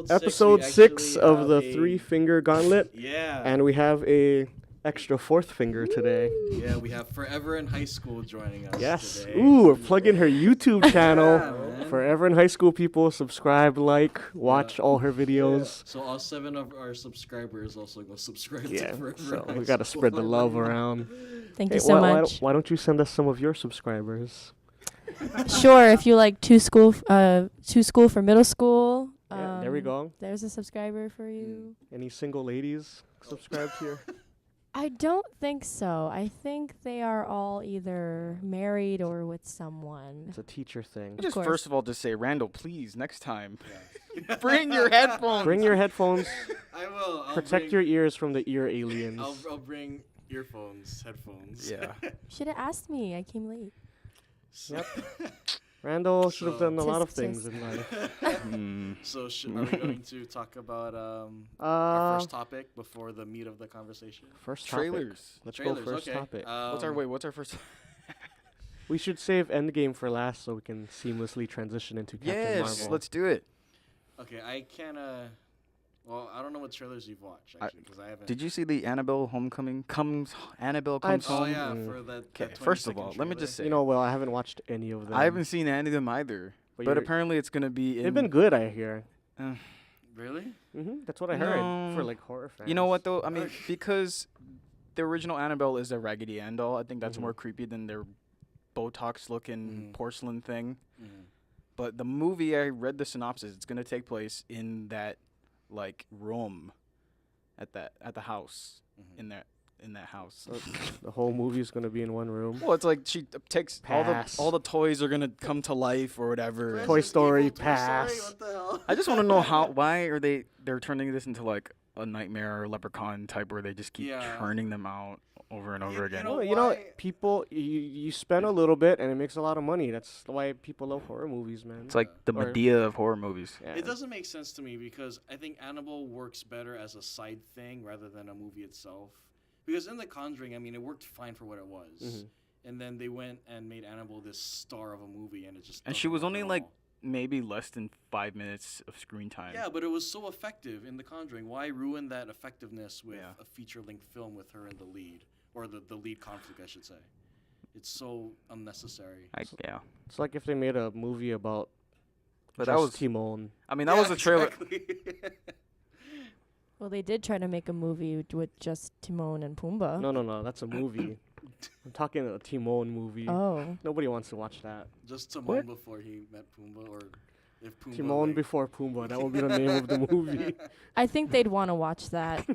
Episode 6 of the Three Finger Gauntlet. Yeah. And we have a extra fourth finger today. Yeah, we have Forever in High School joining us Yes. today. Ooh, we're plugging her YouTube channel. Man. Forever in High School people, subscribe, like, watch all her videos. So all 7 of our subscribers also go subscribe Yeah, to Forever so in High we got to School. spread the love around. Thank Hey, you so much. why don't you send us some of your subscribers? Sure, if you like to school for middle school. Yeah, there we go. There's a subscriber for you. Any single ladies subscribe here? I don't think so. I think they are all either married or with someone. It's a teacher thing. Just course. first of all, just say, Randall, please, next time, bring your headphones. Bring your headphones. I will. Protect your ears from the ear aliens. I'll bring earphones, headphones. Yeah. Should have asked me. I came late. Yep. Randall should have So- done a lot of Tisk, things tisk. in life. So are we going to talk about our first topic before the meat of the conversation? First topic. Trailers. Let's Trailers, go first okay. topic. What's our first? We should save Endgame for last so we can seamlessly transition into Captain Yes, Marvel. let's do it. Okay, I can't. Well, I don't know what trailers you've watched actually because I haven't. Did you see the Annabelle Annabelle comes Oh home? yeah, Mm. for that. Okay, that first of 20-second all, let me trailer. just say, You know, well, I haven't watched any of them. I haven't seen any of them either. But you're- apparently it's gonna be. They've been good, I hear. Really? That's what I heard for No. like horror fans. You know what though? I mean, because the original Annabelle is a Raggedy Ann doll. I think that's Mhm. more creepy than their Botox-looking Mhm. porcelain thing. Mm-hmm. But the movie, I read the synopsis. It's gonna take place in that like room, at the house, Mm-hmm. in that house. So the whole movie is gonna be in one room. Well, it's like she takes Pass. all the toys are gonna come to life or whatever. Toy Story, Evil Toy pass. Story, what the hell? I just want to know why are they're turning this into like a nightmare or leprechaun type where they just keep Yeah. churning them out over and over again. know Well, you know, why- people, you spend a little bit and it makes a lot of money. That's why people love horror movies, man. It's like the Or- Medea of horror movies. Yeah. It doesn't make sense to me because I think Annabelle works better as a side thing rather than a movie itself. Because in The Conjuring, I mean, it worked fine for what it was. Mhm. And then they went and made Annabelle this star of a movie, and it just. And she doesn't was work only at like all. maybe less than 5 minutes of screen time. Yeah, but it was so effective in The Conjuring. Why ruin that effectiveness with Yeah. a feature-length film with her in the lead, or the lead conflict, I should say? It's so unnecessary. Yeah. It's like if they made a movie about But just that was Timon. I mean that was a trailer. Exactly. Well, they did try to make a movie with just Timon and Pumbaa. No, that's a movie. I'm talking a Timon movie. Oh. Nobody wants to watch that. Just Timon What? before he met Pumbaa, or if Pumbaa. Timon like, before Pumbaa. That will be the name of the movie. I think they'd want to watch that.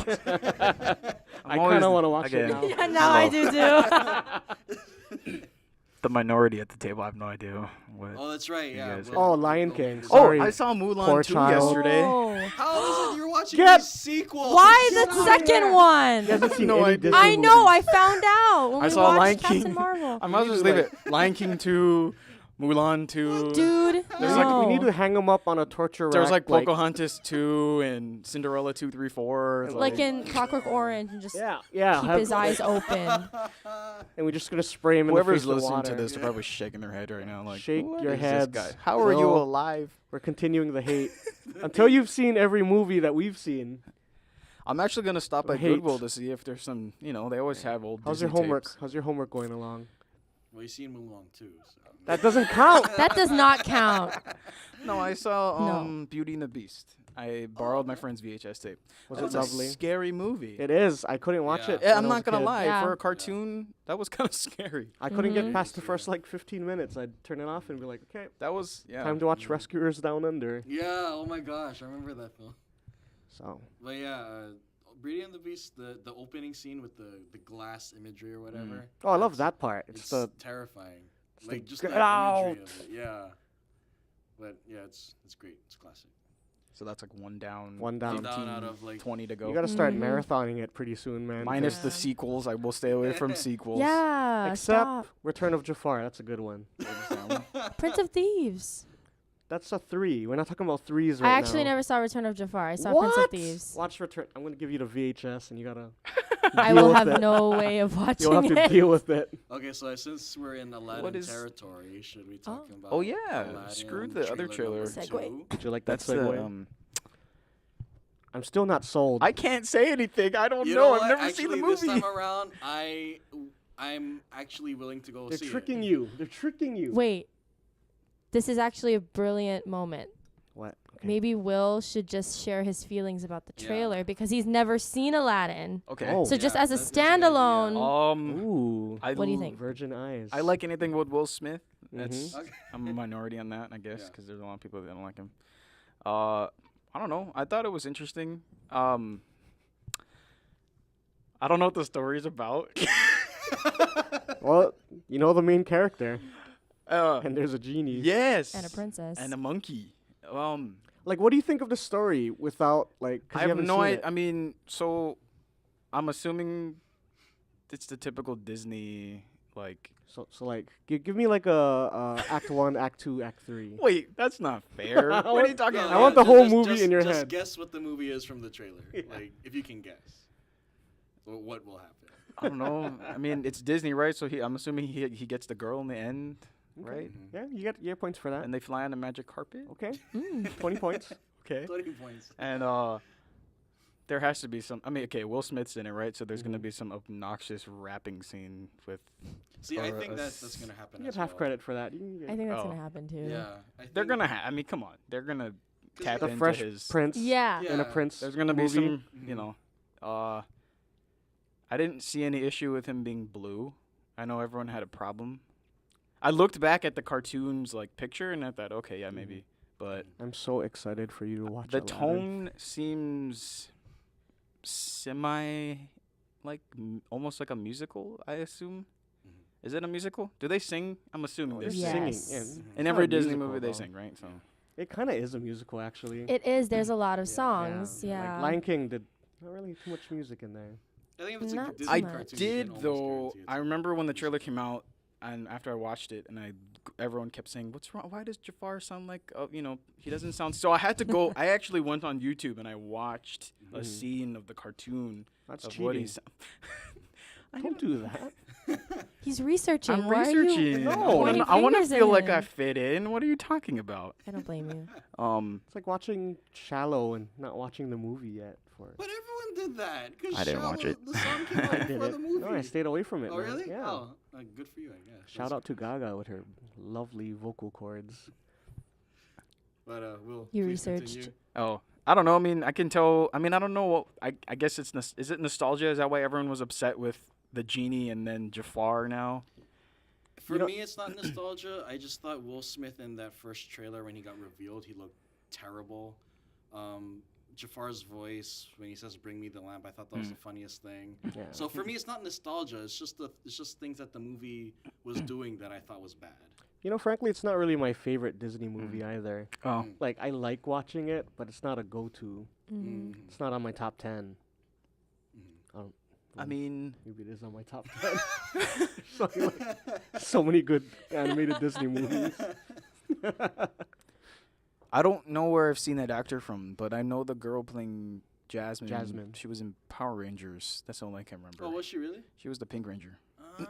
I kind of want to watch it now. Yeah, now I do too. The minority at the table. I have no idea what. Oh, that's right. You Yeah. guys well, Oh, Lion go King. with- Sorry. I saw Mulan Poor 2 child. yesterday. Oh. How is it you're watching Get- these sequels? Why the second one? You hasn't seen No any idea. Disney I know. movies. I found out when I we saw watched Lion Captain King. Marvel. I might as well just leave it. Lion King 2, Mulan 2. Dude, There's no. like, we need to hang them up on a torture rack. There's like Pocahontas 2 and Cinderella 2, 3, 4. It's like in Clockwork Orange, and just yeah. keep have- his eyes open. And we're just gonna spray him Whoever's in the face listening with to water. this, they're probably shaking their head right now. Like, Shake what your is this heads. guy? How are you Bro. alive? We're continuing the hate until you've seen every movie that we've seen. I'm actually gonna stop at Hate. Goodwill to see if there's some. You know, they always have old. How's Disney your homework? tapes. How's your homework going along? Well, you've seen Mulan too. So. That doesn't count. That does not count. No, I saw No. Beauty and the Beast. I borrowed my friend's VHS tape. Was That it lovely? A scary movie. It is. I couldn't watch Yeah. it. Yeah, when I'm I was not a gonna kid. lie. Yeah. For a cartoon, that was kind of scary. I couldn't get Mhm. past the first like 15 minutes. I'd turn it off and be like, okay, That was time to watch Rescuers Down Under. Yeah. Oh my gosh, I remember that film. So But yeah, Beauty and the Beast, the opening scene with the glass imagery or whatever. oh, I love that's- that part. It's the terrifying. it's Like the just get the out. imagery of it. Yeah. But yeah, it's great. It's classic. So that's like one down. One down. 15, Down out of, like- 20 to go. You gotta start Mhm. marathoning it pretty soon, man. Minus the Yeah. sequels. I will stay away from sequels. Yeah, Except stop. Return of Jafar. That's a good one. Prince of Thieves. That's a 3. We're not talking about 3s I right actually now. never saw Return of Jafar. I saw what? Prince of Thieves. Watch Return. I'm gonna give you the VHS, and you gotta. I deal will with have it. no way of watching You'll have to it. deal with it. Okay, so since we're in Aladdin is- territory, should we talk about? Oh, yeah. Aladdin Screw the other trailer. Segue. two? Did you like that That's segue? the I'm still not sold. I can't say anything. I don't You know. what? I've never seen the Actually, movie. This time around, I'm actually willing to go They're see tricking it. you. They're tricking you. Wait. This is actually a brilliant moment. What? Okay. Maybe Will should just share his feelings about the Yeah. trailer because he's never seen Aladdin. Okay. Oh. So just Yeah, as a that's a good idea. standalone, Ooh. What do you think? Virgin eyes. I like anything with Will Smith. That's Okay. I'm a minority on that, I guess, Yeah. because there's a lot of people that don't like him. I don't know. I thought it was interesting. I don't know what the story's about. Well, you know the main character, uh, and there's a genie. yes. and a princess. And a monkey. Like, what do you think of the story without like? 'Cause I you have haven't no seen idea. it. I mean, so I'm assuming it's the typical Disney like. So like, give me like a Act 1, Act 2, Act 3. Wait, that's not fair. I What are want- you talking No, I about? want the just- whole just- movie just- in your just head. guess what the movie is from the trailer. Yeah. Like, if you can guess. What will happen? I don't know. I mean, it's Disney, right? So I'm assuming he gets the girl in the end, Okay. right? Mhm. Yeah, you get points for that. And they fly on a magic carpet. Okay, Mm. 20 points. Okay. 20 points. And there has to be some. I mean, okay, Will Smith's in it, right? So there's gonna Mhm. be some obnoxious rapping scene with. See, I Or think a that's going to happen You as get half well. credit for that. You can get I think that's Oh. gonna happen too. Yeah. I They're think- gonna. I mean, come on. They're gonna 'cause tap the into Fresh his. Prince Yeah. Yeah. in a Prince. There's gonna be movie. some. You Mhm. know. I didn't see any issue with him being blue. I know everyone had a problem. I looked back at the cartoon's like picture and I thought, okay, yeah, maybe. But I'm so excited for you to watch the Aladdin. tone seems semi, like almost like a musical. I assume. Mhm. Is it a musical? Do they sing? I'm assuming they They're sing. Yes. singing. Mhm. Yeah. In It's every not a Disney musical, movie, they though. sing, right? So It kind of is a musical, actually. It is. There's a lot of Yeah. songs. Yeah. Yeah. Like Lion King did not really too much music in there. I think if it's a Not good too Disney I much. cartoon, you did can almost though. guarantee it's I a remember when the trailer musical. came out, and after I watched it, and everyone kept saying, "What's wrong? Why does Jafar sound like he doesn't sound?" So I had to go. I actually went on YouTube and I watched a Mhm. scene of the cartoon That's of what cheating. he's. I Don't do that. He's researching. I'm Why Are you researching. No. pointing I want to fingers feel at like I him? fit in. What are you talking about? I don't blame you. It's like watching Shallow and not watching the movie yet. But everyone did that. 'Cause I didn't watch Shallow- it. The song came out I did before it. the movie. No, I stayed away from it. Oh, man. really? Yeah. Oh, good for you, I guess. Shout out to Gaga with her lovely vocal cords. But Will You please researched. continue. Oh, I don't know. I mean, I can tell. I mean, I don't know what. I guess it's. Is it nostalgia? Is that why everyone was upset with the genie and then Jafar now? For You know- me, it's not nostalgia. I just thought Will Smith in that first trailer when he got revealed, he looked terrible. Jafar's voice when he says "Bring me the lamp," I thought that was the funniest thing. Yeah. So for me, it's not nostalgia. It's just things that the movie was doing that I thought was bad. You know, frankly, it's not really my favorite Disney movie either. Oh, Mm. Like, I like watching it, but it's not a go-to. Mhm. It's not on my top 10. Mhm. I mean, Maybe it is on my top 10. So many good animated Disney movies. I don't know where I've seen that actor from, but I know the girl playing Jasmine. Jasmine. She was in Power Rangers. That's the only I can remember. Oh, was she really? She was the Pink Ranger.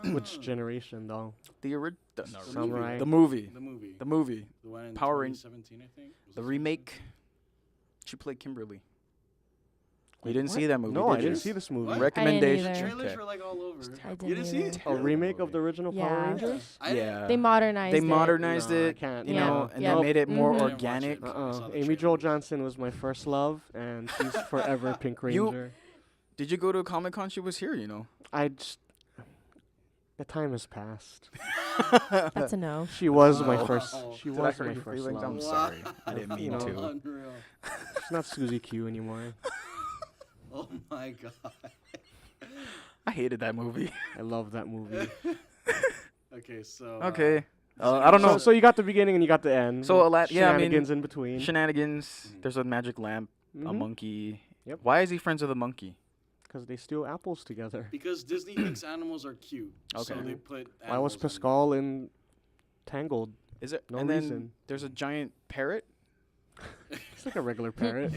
Which Ah. generation, though? The original. The Samurai. The movie. The movie. The movie. The one in Power Ran- 2017, I think. Was The it remake. She played Kimberly. You Wait, didn't what? see that movie, No, did I didn't you? see this movie. What? Recommendation. either. Trailers Okay. were like all over. I You didn't didn't see it? A remake of the original Power Yeah. Rangers? I didn't- Yeah. They modernized They it. modernized No, I it, can't. you Yeah. know, and Yeah. they made it more Mhm. I didn't watch organic. it. I saw the Amy Jo trailers. Johnson was my first love, and she's forever Pink You- Ranger. Did you go to Comic Con? She was here, you know. I just... The time has passed. That's a no. She was my Wow. first... She Did I was hurt my your first feelings? love. I'm Wow. sorry. I didn't mean You know. to. Unreal. She's not Susie Q anymore. Oh my god. I hated that movie. I love that movie. Okay, so. Okay. I don't know. So you got the beginning and you got the end. So yeah, I mean, shenanigans in between. Shenanigans. Mhm. There's a magic lamp, a Mhm. monkey. Yep. Why is he friends with a monkey? Because they steal apples together. Because Disney thinks animals are cute. So Okay. they put. Why was animals in- Pascal in Tangled? Is it? No and then reason. there's a giant parrot. It's like a regular parrot.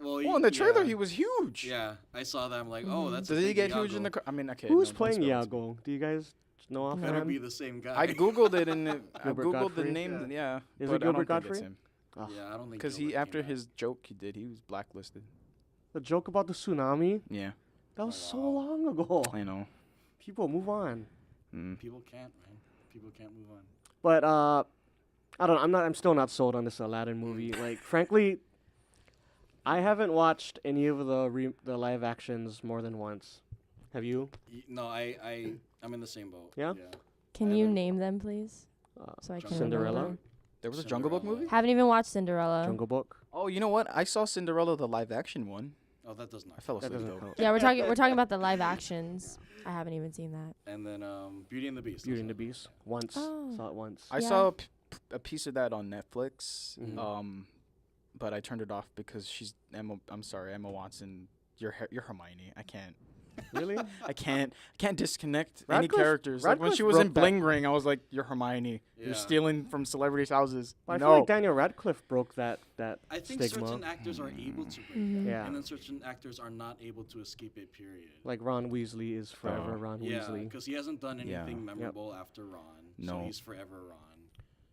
Well, Well, in the trailer yeah. he was huge. Yeah, I saw that. I'm like, oh, that's. Does a he big get huge in Iago. the? I mean, okay. Who's no, don't playing spoil it. Iago? Do you guys know Better offhand? be the same guy. I googled it and I Gilbert googled Godfrey? the name. Yeah. Is but it I don't Gilbert think it's Godfrey? him. Ah, Yeah, I don't think. Because Gilbert he after came back. his joke he did, he was blacklisted. The joke about the tsunami. Yeah, That was Oh, so wow. long ago. I know. People move on. Mm. People can't, man. People can't move on. But I don't. I'm still not sold on this Aladdin movie. Like, frankly, I haven't watched any of the live actions more than once. Have you? No, I'm in the same boat. Yeah? Can I you haven't- name them, please? Uh, So I can Cinderella? remember. There was a Jungle Book Cinderella. movie. Haven't even watched Cinderella. Jungle Book. Oh, you know what? I saw Cinderella, the live action one. Oh, that does not. I fell That asleep doesn't though. count. Yeah, we're talking about the live actions. I haven't even seen that. And then Beauty and the Beast. Beauty and the also. Beast. Once. Oh. Saw it once. I Yeah. saw a piece of that on Netflix. Mhm. But I turned it off because she's Emma. I'm sorry, Emma Watson. You're Hermione. I can't. Really? I can't disconnect any Radcliffe- characters. Like when she was Radcliffe in broke that. Bling Ring, I was like, "You're Hermione. Yeah. You're stealing from celebrities' houses." But I no. feel like Daniel Radcliffe broke that I think stigma. certain actors are able to break Mhm. that, Yeah. and then certain actors are not able to escape it. Period. Like Ron Weasley is forever Oh. Ron Yeah, Weasley. because he hasn't done Yeah. anything Yep. memorable after Ron. So No. he's forever Ron.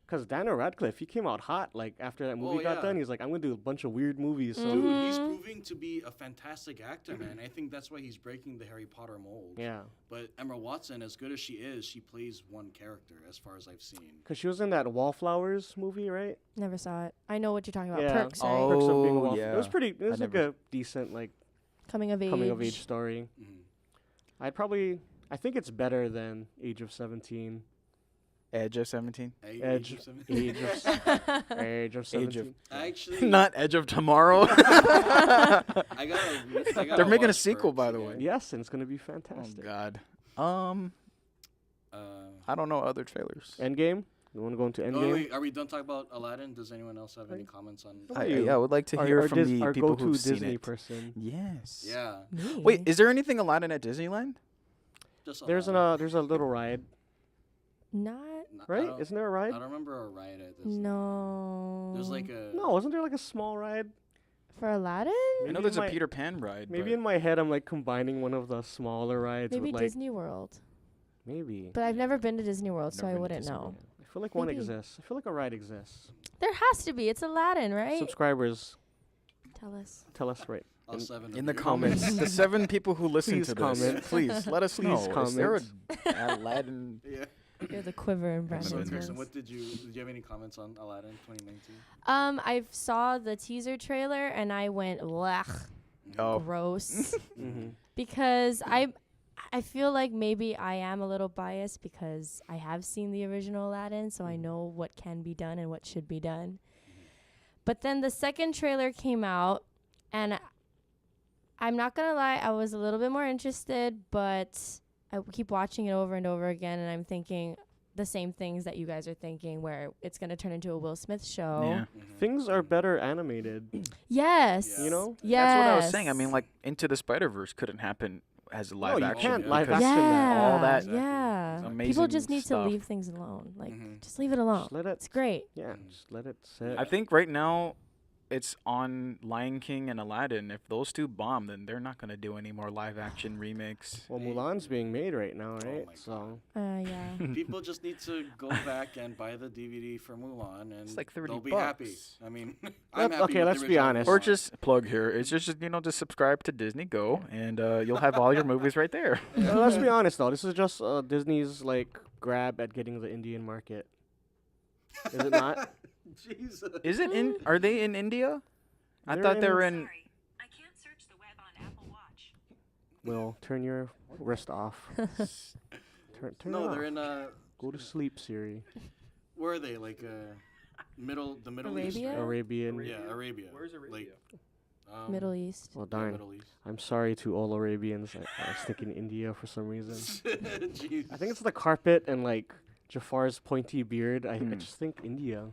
Because Daniel Radcliffe, he came out hot. Like after that movie Oh, got yeah. done, he's like, I'm gonna do a bunch of weird movies. So Dude, he's Mhm. proving to be a fantastic actor, man. I think that's why he's breaking the Harry Potter mold. yeah, But Emma Watson, as good as she is, she plays one character, as far as I've seen. because she was in that Wallflowers movie, right? Never saw it. I know what you're talking about. Yeah. Perks, right? Oh, Perks of Being a Wallflower. yeah. It was pretty. It was like never- a decent like Coming of age. coming of age story. Mhm. I think it's better than Age of 17. Edge of 17. Edge. of seven- Age of Age of 17. Actually, Not Edge of Tomorrow. I gotta They're making a watch sequel, Perks by the again. way. Yes, and it's gonna be Oh fantastic. God. Uh, I don't know other trailers. Endgame. You want to go into oh, Endgame? wait, are we done talking about Aladdin? Does anyone else have any comments on? What about you? I would like to Our- hear our from the our people go-to who've seen Disney it. person. Yes. Yeah, Me? Wait, is there anything Aladdin at Disneyland? just There's Aladdin. a little ride, Not. No, I right? don't- Isn't there a I ride? don't remember a ride at this. No. There's like a. No, wasn't there like a small ride? For Aladdin? I Maybe know there's in a my- Peter Pan ride. Maybe but in my head I'm like combining one of the smaller rides Maybe with like Disney World. maybe. But I've never been to Disney World, so Never I been to wouldn't Disney know. World. I feel like one Maybe. exists. I feel like a ride exists. There has to be. It's Aladdin, right? Subscribers, Tell us. tell us right. all in- seven in of the you. comments, the 7 people who listen Please to comment. this, please let us know. Please Is there a comment. Aladdin? Yeah. You're the quiver in Haven't Brandon's been So, there. voice. Kirsten, what did you have any comments on Aladdin 2019? I saw the teaser trailer and I went, blech, Oh, gross. Mm-hmm. Because I feel like maybe I am a little biased because I have seen the original Aladdin, so I know what can be done and what should be done. But then the second trailer came out, and I'm not gonna lie, I was a little bit more interested, but I keep watching it over and over again, and I'm thinking the same things that you guys are thinking, where it's gonna turn into a Will Smith show. yeah. Things are better animated. Yes. Yeah. You know? Yes. That's what I was saying. I mean, like Into the Spider-Verse couldn't happen as a live you action. can't live because action that. yeah, all that Exactly. yeah. People amazing just need stuff. to leave things alone. Like, Mhm. just leave it alone. Just let it. It's great. Yeah, just let it sit. I think right now it's on Lion King and Aladdin. If those two bomb, then they're not gonna do any more live action remakes. Well, Mulan's being made right now, right? my So Yeah. People just need to go back and buy the DVD for Mulan, and It's like 30 they'll be bucks. happy. I mean, I'm happy okay, with let's the be original honest. Or Mulan. just plug here. It's just just subscribe to Disney Go, and you'll have all your movies right there. let's be honest though. This is just Disney's like grab at getting the Indian market. Is it not? Jesus. Is it in? Are they in India? I They're thought they were in- in. Sorry, I can't search the web on Apple Watch. Will, turn your wrist off. turn No, it they're off. in Go to sleep, Siri. where are they? Like the Middle East, Arabia? right? Arabian. Yeah, Arabia. Where's Arabia? Like, Middle East. Well, yeah, darn. Middle East. I'm sorry to all Arabians. I was thinking India for some reason. Jeez. I think it's the carpet and like Jafar's pointy beard. I just think India.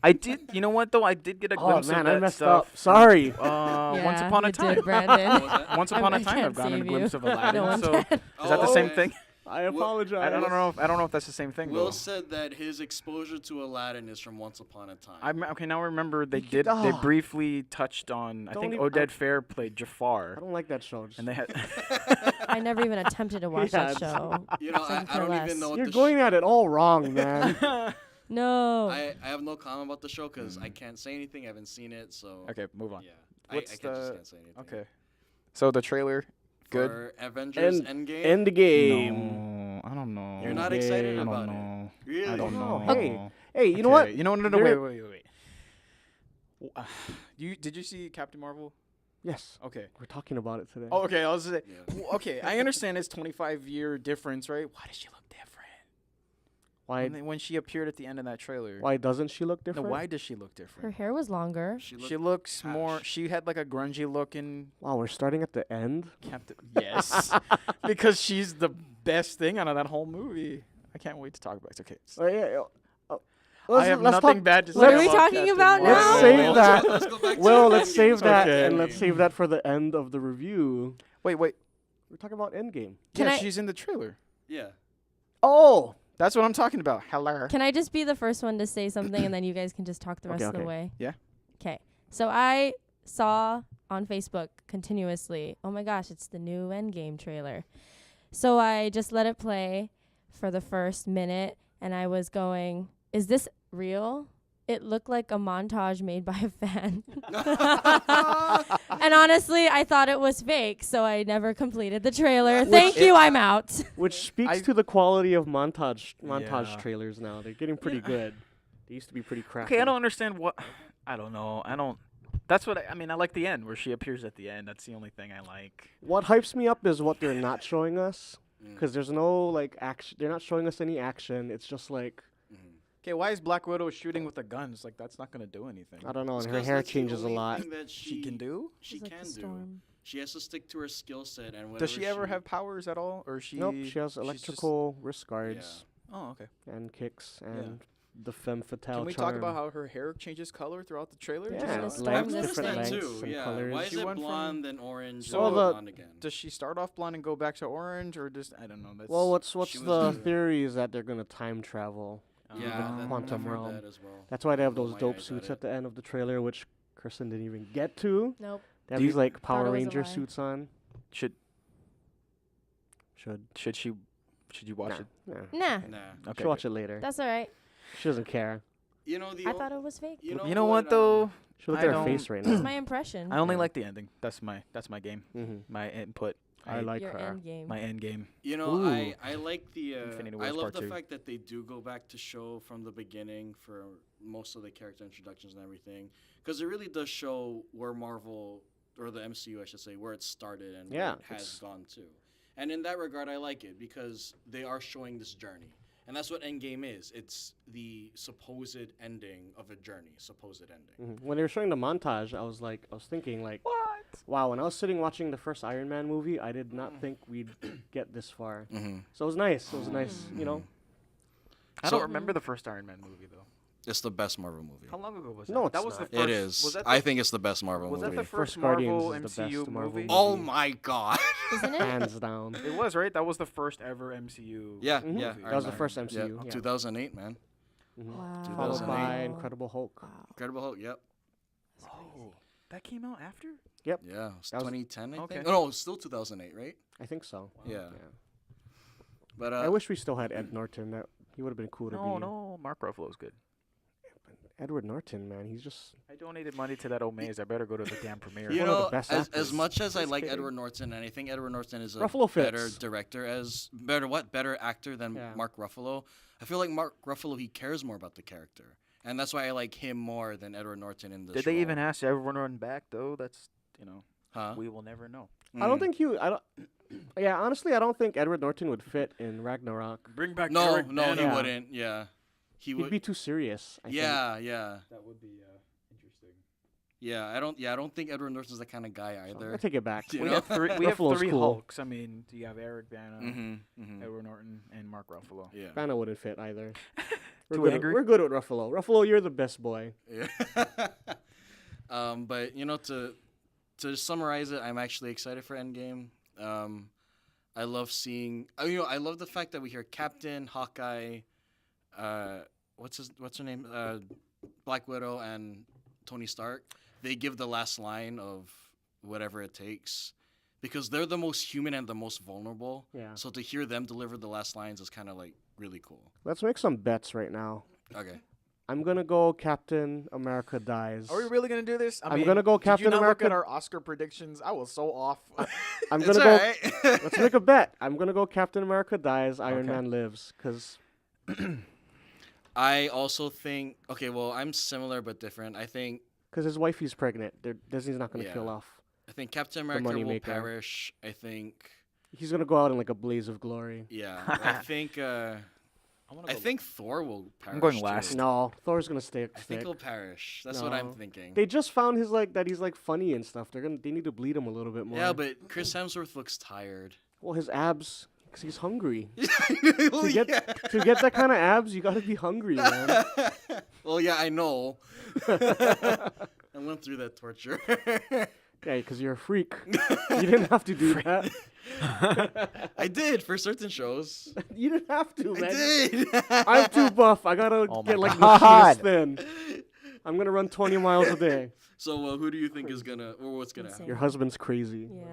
I did. You know what though? I did get a Oh glimpse man, of that I messed stuff. up. Sorry. Once upon a you time. did, Brandon. What was that? Once I'm- upon a I time, can't I've gotten a save glimpse you. of Aladdin. No one so can. is that the same okay. thing? I apologize. I don't know. I don't know if that's the same thing. Will though. said that his exposure to Aladdin is from Once Upon a Time. Okay, now I remember they You did. could- They Ah. briefly touched on. I Don't think even- Oded Fair played Jafar, I don't like that show. Just and they had. I never even attempted to watch Yeah, that show. You know, Second I for don't less. even know what You're the going at it all wrong, man. No. I have no comment about the show because I can't say anything. I haven't seen it, so Okay, move on. yeah. I just can't say anything. Okay. So the trailer, good. For Avengers Endgame. Endgame. No, I don't know. You're not Endgame. excited I about don't it. know. Really? I don't Oh, know. hey, you know what? You know, no, There- wait. Did you see Captain Marvel? Yes, Okay. we're talking about it today. Oh, okay. I was say, Yeah. okay. I understand it's 25-year difference, right? Why does she look different? When she appeared at the end of that trailer. Why doesn't she look No, different? why does she look Her different? hair was longer. She looks more. Ash. She had like a grungy looking Wow, we're starting at the end. Captain. Yes, because she's the best thing out of that whole movie. I can't wait to talk about it. Okay. Oh, yeah. I have let's nothing talk. bad to say. What are we about talking Captain about Marvel. Let's now? save that. Let's go back to Well, let's Endgame. save that, Okay. and let's save that for the end of the review. Wait. We're talking about Endgame. Can Yeah, I- she's in the trailer. Yeah. Oh, That's what I'm talking about. Hello. Can I just be the first one to say something and then you guys can just talk the rest of the Okay. way? Yeah. Okay. So I saw on Facebook continuously, oh my gosh, it's the new Endgame trailer. So I just let it play for the first minute and I was going, is this real? It looked like a montage made by a fan. And honestly, I thought it was fake, so I never completed the trailer. Thank you, I'm out. which speaks I- to the quality of montage Yeah. trailers now. They're getting pretty good. They used to be pretty crappy. Okay, I don't understand what. I don't know. I don't. That's what I mean. I like the end where she appears at the end. That's the only thing I like. What hypes me up is what they're not showing us, Mm. because there's no like action. They're not showing us any action. It's just like Okay, why is Black Widow shooting with the guns? Like that's not gonna do anything. I don't know. It's And her 'cause hair that's the changes a only lot. thing that She can do. She It's like can the do. storm. She has to stick to her skill set and whatever. Does she ever have powers at all, or she? Nope, she has she's just- electrical wrist guards Oh, okay. and kicks and the femme fatale Can we charm. talk about how her hair changes color throughout the trailer? Yeah, Just the it's storm I've lengths, this noticed different that thing. lengths too. and Yeah. colors. Why is She it went from- blonde and orange So and the- blonde again? Does she start off blonde and go back to orange, or just I don't know? That's Well, what's She was the the- theory is that they're gonna time travel. Yeah, the that, quantum I've heard realm. that as well. That's why they have Roll those my dope eyes suits it. at the end of the trailer, which Kirsten didn't even get to. Nope. They have Do these you- like Thought Power it was a Ranger lie. suits on. should Should you watch nah, it? nah. Nah, Nah. Okay. She'll watch it later. that's all right. She doesn't care. You know the. I thought it was fake. You know what though? She looked I at her don't- face right That's now. my impression. I only Yeah. like the ending. That's my game. hmm My input. I like Your her. end game. my end game. You know, Ooh. I like the. Infinity I Wars love Part the 2. fact that they do go back to show from the beginning for most of the character introductions and everything, because it really does show where Marvel or the MCU, I should say, where it started and Yeah, where it has it's- gone to. And in that regard, I like it because they are showing this journey. And that's what Endgame is. It's the supposed ending of a journey, supposed ending. When they were showing the montage, I was thinking like, What? wow. When I was sitting watching the first Iron Man movie, I did not think we'd get this far. Mm-hmm. So it was nice. It was nice, you know. I So- don't remember the first Iron Man movie though. It's the best Marvel movie. How long ago was that? No, it's that was not. the first. It is. Was that I the- think it's the best Marvel Was movie. that the first First Guardians Marvel is the best MCU Marvel movie? Oh my god. Isn't it? Hands down. It was right. That was the first ever MCU. Yeah, Mhm. yeah. That was the Iron first Man. MCU. Yeah, Yeah. 2008, man. Mhm. Wow. Followed by 2008. Incredible Hulk. Wow. Incredible Hulk. Yep. That's crazy. Oh, that came out after. Yeah, it's That was- 2010, I Okay. think. Oh, no, it's still 2008, right? I think so. Yeah. Yeah. But I wish we still had Ed Norton. That he would have been cool to No, be. no, Mark Ruffalo's good. Edward Norton, man, he's just I donated money to that Omaze. I better go to the damn premiere. you one of the know, best as actors. much as I Just like kidding. Edward Norton, and I think Edward Norton is a Ruffalo better fits. director, better actor than Yeah. Mark Ruffalo. I feel like Mark Ruffalo, he cares more about the character, and that's why I like him more than Edward Norton in this. Did they even ask everyone back though? That's Huh? we will never know. I don't Mm. think he. I don't. Yeah, honestly, I don't think Edward Norton would fit in Ragnarok. Bring back No, Eric no, he Bana. Yeah. wouldn't. Yeah, he He'd would. be too serious. I think. Yeah. That would be interesting. Yeah, I don't think Edward Norton's the kind of guy So either. I take it back. You We know? have three. We have Ruffalo's three cool. Hulks. I mean, you have Eric Bana, Mm-hmm. Edward Norton, and Mark Ruffalo. Yeah. Banner wouldn't fit either. Too good angry? We're good with Ruffalo. Ruffalo, you're the best boy. Yeah. But to summarize it, I'm actually excited for Endgame. I love seeing. I love the fact that we hear Captain, Hawkeye, what's her name, Black Widow, and Tony Stark. They give the last line of whatever it takes, because they're the most human and the most vulnerable. Yeah. So to hear them deliver the last lines is kind of like really cool. Let's make some bets right now. Okay. I'm gonna go Captain America dies. Are we really gonna do this? I'm gonna go Did Captain you not America. look at our Oscar predictions? I was so off. I'm It's gonna go. alright. Let's make a bet. I'm gonna go Captain America dies, Iron Okay. Man lives, because I also think. Okay, well, I'm similar but different. I think his wifey's pregnant. Disney's not gonna Yeah. kill off. Captain America money will maker. perish. I think. He's gonna go out in like a blaze of glory. Yeah. I think. I think Thor will perish. going too. last. No, Thor's gonna stay. I think Stick. he'll perish. That's what I'm No. thinking. They just found that he's like funny and stuff. They need to bleed him a little bit more. Yeah, but Chris Hemsworth looks tired. well, his abs, because he's hungry. Well, to get yeah. to get that kind of abs, you gotta be hungry, man. Well, yeah, I know. I went through that torture. Yeah, because you're a freak. You didn't have to do that. I did for certain shows. You didn't have to, I man. did. I'm too buff. I gotta Oh my get like God. machinist thin. I'm gonna run 20 miles a day. So, who do you think is gonna, or what's gonna Insane. happen? Your husband's crazy. Yeah.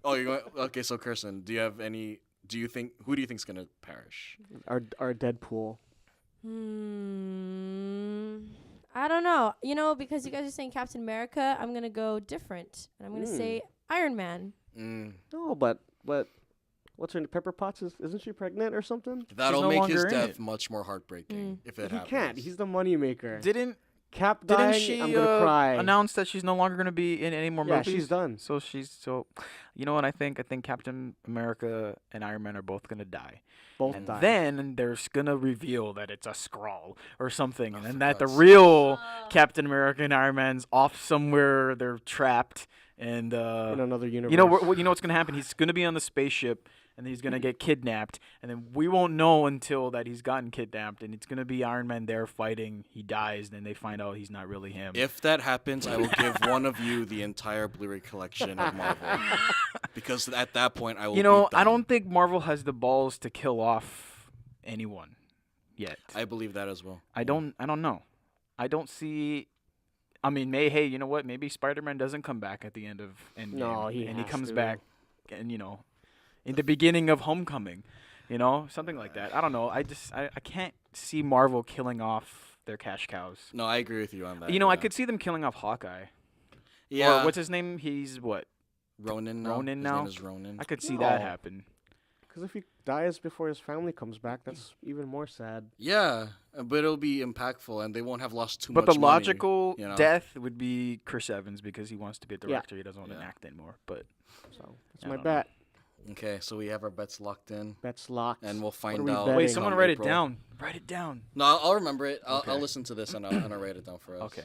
Oh, you're going. Okay, so Kirsten, do you have any? Do you think who do you think's gonna perish? Our Deadpool. I don't know. You know, because you guys are saying Captain America, I'm gonna go different, and I'm gonna say Iron Man. No, but what's her name? Pepper Potts isn't she pregnant or something? That'll no make longer his in death it. much more heartbreaking if it He happens. can't. He's the money maker. Didn't Cap didn't dying, she I'm gonna cry. announce that she's no longer gonna be in any more Yeah, movies? she's done. So you know what I think? I think Captain America and Iron Man are both gonna die. Both And die. then there's gonna reveal that it's a Skrull or something, and for then that the God's real Captain America and Iron Man's off somewhere. They're trapped, and in another universe. you know what's gonna happen? He's gonna be on the spaceship, and then he's gonna get kidnapped, and then we won't know until that he's gotten kidnapped, and it's gonna be Iron Man there fighting. He dies, and then they find out he's not really him. If that happens, I will give one of you the entire Blu-ray collection of Marvel, because at that point I will. You know, be I done. don't think Marvel has the balls to kill off anyone yet. I believe that as well. I don't know. I don't see. I mean, hey, you know what? Maybe Spider-Man doesn't come back at the end of Endgame. No, he and he has comes to. back, and in the beginning of Homecoming, something like that. I don't know. I can't see Marvel killing off their cash cows. No, I agree with you on that. I yeah. could see them killing off Hawkeye. Yeah. Or what's his name? He's what? Ronan now? Ronan His now? name is Ronan. I could see that No. happen. Because if he dies before his family comes back, that's even more sad. Yeah, but it'll be impactful, and they won't have lost too But much the money, logical you know? death would be Chris Evans because he wants to be a director. He doesn't want to Yeah. act anymore. But So that's I my don't know. bet. Okay, so we have our bets locked in, Bet's locked. and we'll find we out. betting? wait, Come someone come write April. it down. Write it down. No, I'll remember it. I'll Okay. listen to this and I'll write it down for us. Okay.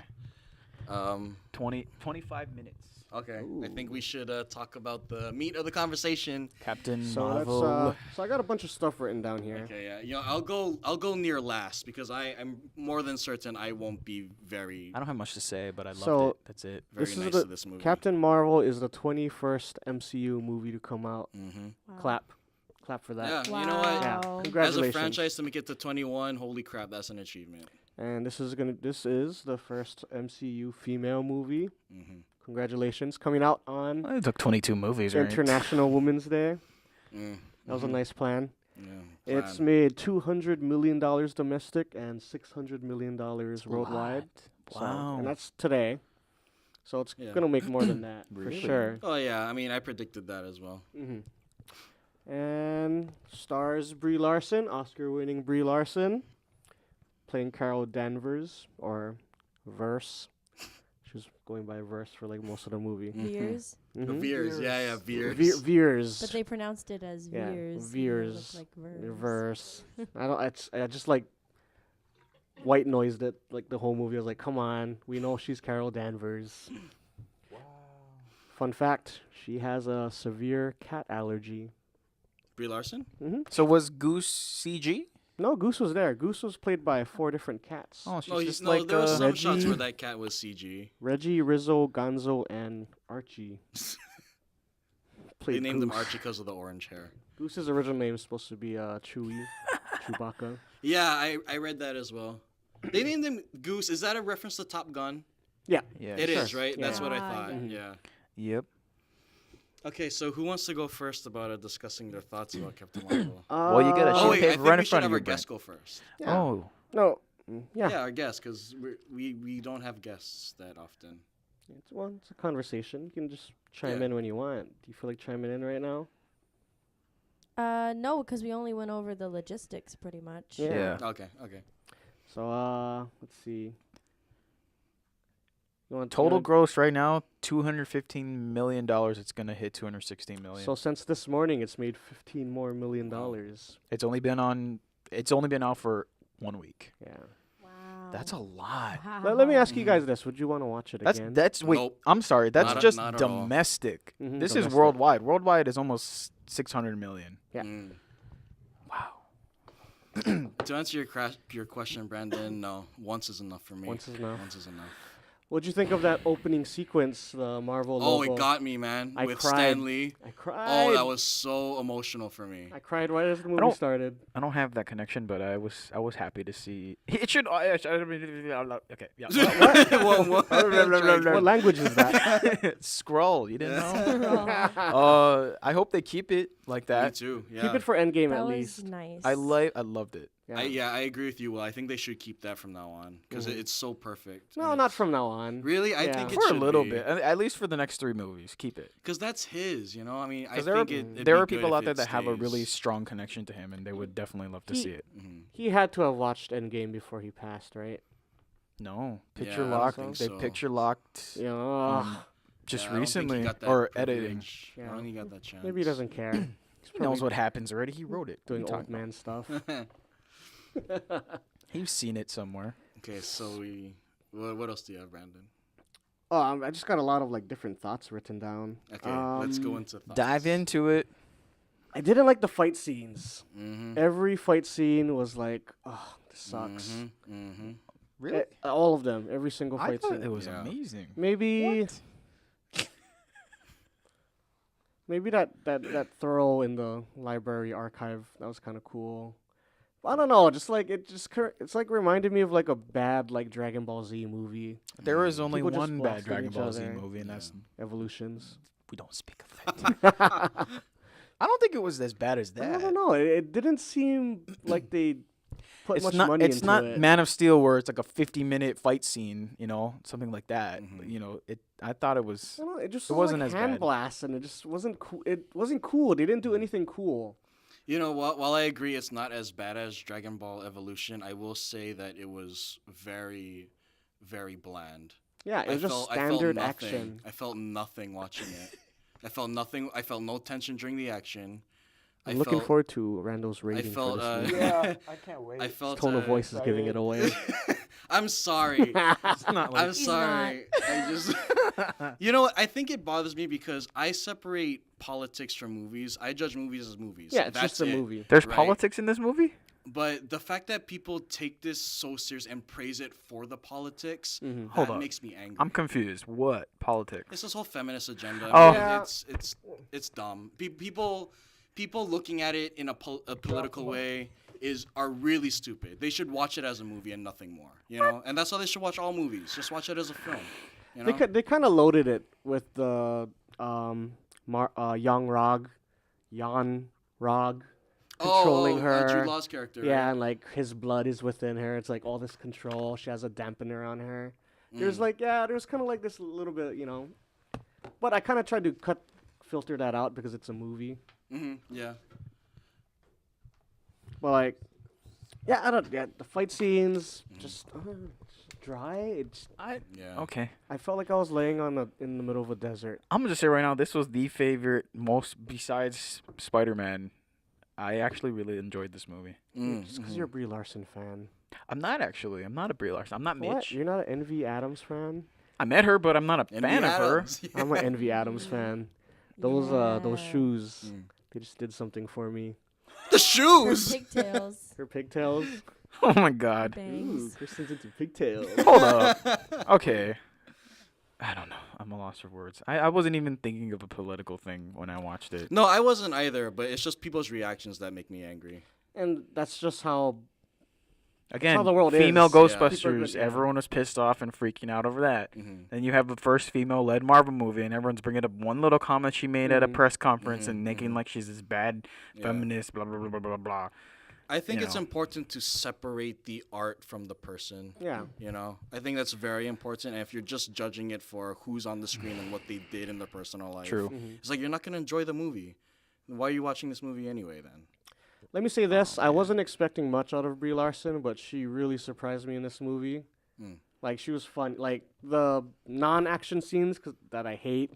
25 minutes. Okay. I think we should talk about the meat of the conversation. Captain So Marvel. so I got a bunch of stuff written down here. Okay, yeah. I'll go near last because I'm more than certain I won't be very I don't have much to say, but I loved So- it. That's it. very This is nice the to this movie. Captain Marvel is the 21st MCU movie to come out. Mm-hmm. Wow. Clap for that. Yeah, you know what? Yeah, Wow. As a congratulations. franchise to make it to 21, holy crap, that's an achievement. And this is the first MCU female movie. Mm-hmm. Congratulations, coming out on It took 22 movies, right? International Women's Day. Mm. That was a nice plan. Yeah, It's plan. made $200 million domestic and $600 million worldwide. So, Wow. and that's today. So it's Yeah. gonna make more than that Really? for sure. Oh yeah, I mean I predicted that as well. And stars Brie Larson, Oscar-winning Brie Larson, playing Carol Danvers or Verse. She was going by Verse for like most of the movie. Veers, The Mhm. Veers, yeah, Veers. Veers. but they pronounced it as Yeah, Veers. Veers. Like verse. Verse. I just like white noised it like the whole movie. I was like, come on, we know she's Carol Danvers. Wow. Fun fact: she has a severe cat allergy. Brie Larson? So was Goose CG? No, Goose was there. Goose was played by 4 different cats. Oh, she's No, just no, like there were some Reggie. shots where that cat was CG. Reggie, Rizzo, Gonzo, and Archie. They Played named him Goose. Archie because of the orange hair. Goose's original name is supposed to be Chewie, Chewbacca. Yeah, I read that as well. They named him Goose. Is that a reference to Top Gun? Yeah. Yeah. It is, Sure. right? Yeah. That's what I Ah, thought. yeah. Yeah. Yep. Okay, so who wants to go first about discussing their thoughts about Captain Marvel? Well, you gotta Oh sheet wait, of I paper think right we in should front have of our you, Brent. guest go first. Yeah. Oh. No, Yeah. our guest, because we don't have guests that often. It's a conversation. You can just chime Yeah. in when you want. Do you feel like chiming in right now? No, because we only went over the logistics pretty much. Yeah. Okay. So let's see. Total gross right now, $215 million. It's gonna hit $216 million. So since this morning, it's made $15 more million. It's only been out for 1 week. Yeah. Wow. That's a lot. Let me ask you guys this: would you want to watch it again? That's wait. Nope. I'm sorry. That's Not just at all. domestic. Mhm, This domestic. is worldwide. Worldwide is almost 600 million. Yeah. Wow. To answer your question, Brandon, no. Once is enough for me. Once is enough. Once is enough. What'd you think of that opening sequence, the Marvel Oh, logo? it got me, man. I with cried. Stan Lee. I cried. Oh, that was so emotional for me. I cried right as the movie don't- started. I don't have that connection, but I was happy to see. It should. Okay. Yeah. What language is that? Scroll. You didn't know? I hope they keep it like Me that. too. Yeah. Keep it for Endgame That at was least. nice. I loved it. I agree with you. Well, I think they should keep that from now on because Mhm. it's so perfect. No, and not it's- from now on. Really, I Yeah. think it For a should little be. bit, at least for the next 3 movies, keep it. Because that's his, you know. I mean, I Because think there it'd are be people good out if there it that have a really stays. strong connection to him, and they would definitely love to He- see it. Mhm. He had to have watched Endgame before he passed, right? No, Yeah, picture I don't locked. think They so. picture locked Yeah. just Yeah, I don't think he recently got that or privilege. editing. I don't think he got that chance. Maybe he doesn't care. He's He knows probably what happens already. He wrote it. What are doing you old talking man stuff. about? He's seen it somewhere. Okay, so what else do you have, Brandon? Oh, I just got a lot of like different thoughts written down. Okay, let's go into thoughts. Dive into it. I didn't like the fight scenes. Mm-hmm. Every fight scene was like, oh, this sucks. Mm-hmm. Really? All of them. Every single I fight thought scene. it was Yeah. amazing. Maybe. Maybe that throw in the library archive, that was kind of cool. I don't know, just like it's like reminded me of like a bad like Dragon Ball Z movie, There is only People just one bad blasting Dragon each Ball Z other. movie, and that's Evolutions. we don't speak of that. I don't think it was as bad as I that. don't know. It didn't seem like they put It's much not. money It's into not it. Man of Steel where it's like a 50-minute fight scene. Something like that. Mhm. I thought it was. I don't know, it just It was wasn't like as hand bad. blasts, and it just wasn't cool. It wasn't cool. They didn't do anything cool. You know, while I agree it's not as bad as Dragon Ball Evolution, I will say that it was very, very bland. Yeah, it was just I felt standard nothing. action. I felt nothing watching it. I felt nothing. I felt no tension during the action. I'm looking felt- forward to Randall's I rating felt. for this movie. I can't wait. I felt. His tone of voice is giving it away. I'm sorry. It's not like I'm He's sorry. I just. You know what? I think it bothers me because I separate politics from movies. I judge movies as movies. Yeah, it's That's just a it. movie. There's Right. politics in this movie. But the fact that people take this so serious and praise it for the politics, Mhm. Hold that up. makes me angry. I'm confused. What politics? It's this whole feminist agenda. Oh. Yeah. It's dumb. People looking at it in a political way are really stupid. They should watch it as a movie and nothing more. And that's how they should watch all movies. Just watch it as a film. They kind of loaded it with the Jan Rog controlling her. Jude Law's character. Yeah, right? and like his blood is within her. It's like all this control. She has a dampener on her. There's Mm. there's kind of like this little bit, But I kind of tried to filter that out because it's a movie. Yeah. But like, the fight scenes just dry. Yeah. Okay. I felt like I was laying in the middle of a desert. I'm gonna just say right now, this was the favorite besides Spider-Man. I actually really enjoyed this movie. Just because you're a Brie Larson fan. I'm not actually. I'm not a Brie Larson. I'm not What? Mitch. You're not an Envy Adams fan? I met her, but I'm not a Envy fan of her. Adams. I'm an Envy Adams fan. Those Yeah. shoes, Mm. they just did something for me. The Her shoes. pigtails, Her pigtails. Oh my god. bangs. Kristen's into pigtails. Hold up. Okay. I don't know. I'm a loss for words. I wasn't even thinking of a political thing when I watched it. No, I wasn't either. But it's just people's reactions that make me angry. And that's just how. Again, how the world female is. Yeah. Ghostbusters. People are- Everyone was pissed off and freaking out over that. Mm-hmm. Then you have the first female-led Marvel movie, and everyone's bringing up one little comment she made at a Mhm. press conference Mhm, and making mhm. like she's this bad Yeah. feminist, blah blah blah blah blah blah. I think You it's know. important to separate the art from the person. Yeah. You know, I think that's very important. And if you're just judging it for who's on the screen and what they did in their personal life, True. it's like you're not gonna enjoy the movie. Why are you watching this movie anyway? Then Let me say this: I wasn't expecting much out of Brie Larson, but she really surprised me in this movie. Mm. Like she was fun. Like the non-action scenes that I hate,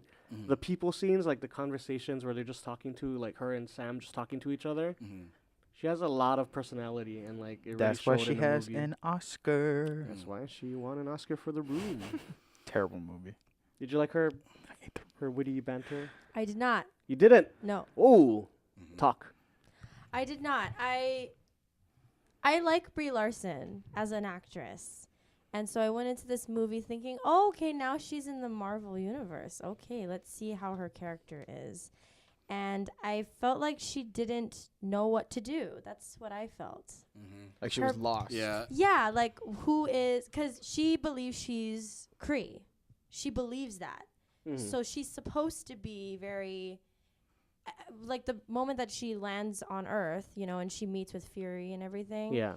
the people scenes, like the conversations where they're just talking to, like her and Sam just talking to each other. She has a lot of personality, and like it That's really why showed she in the has movie. an Oscar. That's why she won an Oscar for The Room. Terrible movie. Did you like her witty banter? I did not. You didn't. No, Oh, talk. I did not. I like Brie Larson as an actress. And so I went into this movie thinking, oh, okay, now she's in the Marvel universe. Okay, let's see how her character is. And I felt like she didn't know what to do. That's what I felt. Like she Her- was lost. yeah, Yeah, like who is, because she believes she's Kree. She believes that. So she's supposed to be very, like the moment that she lands on Earth, you know, and she meets with Fury and everything. Yeah.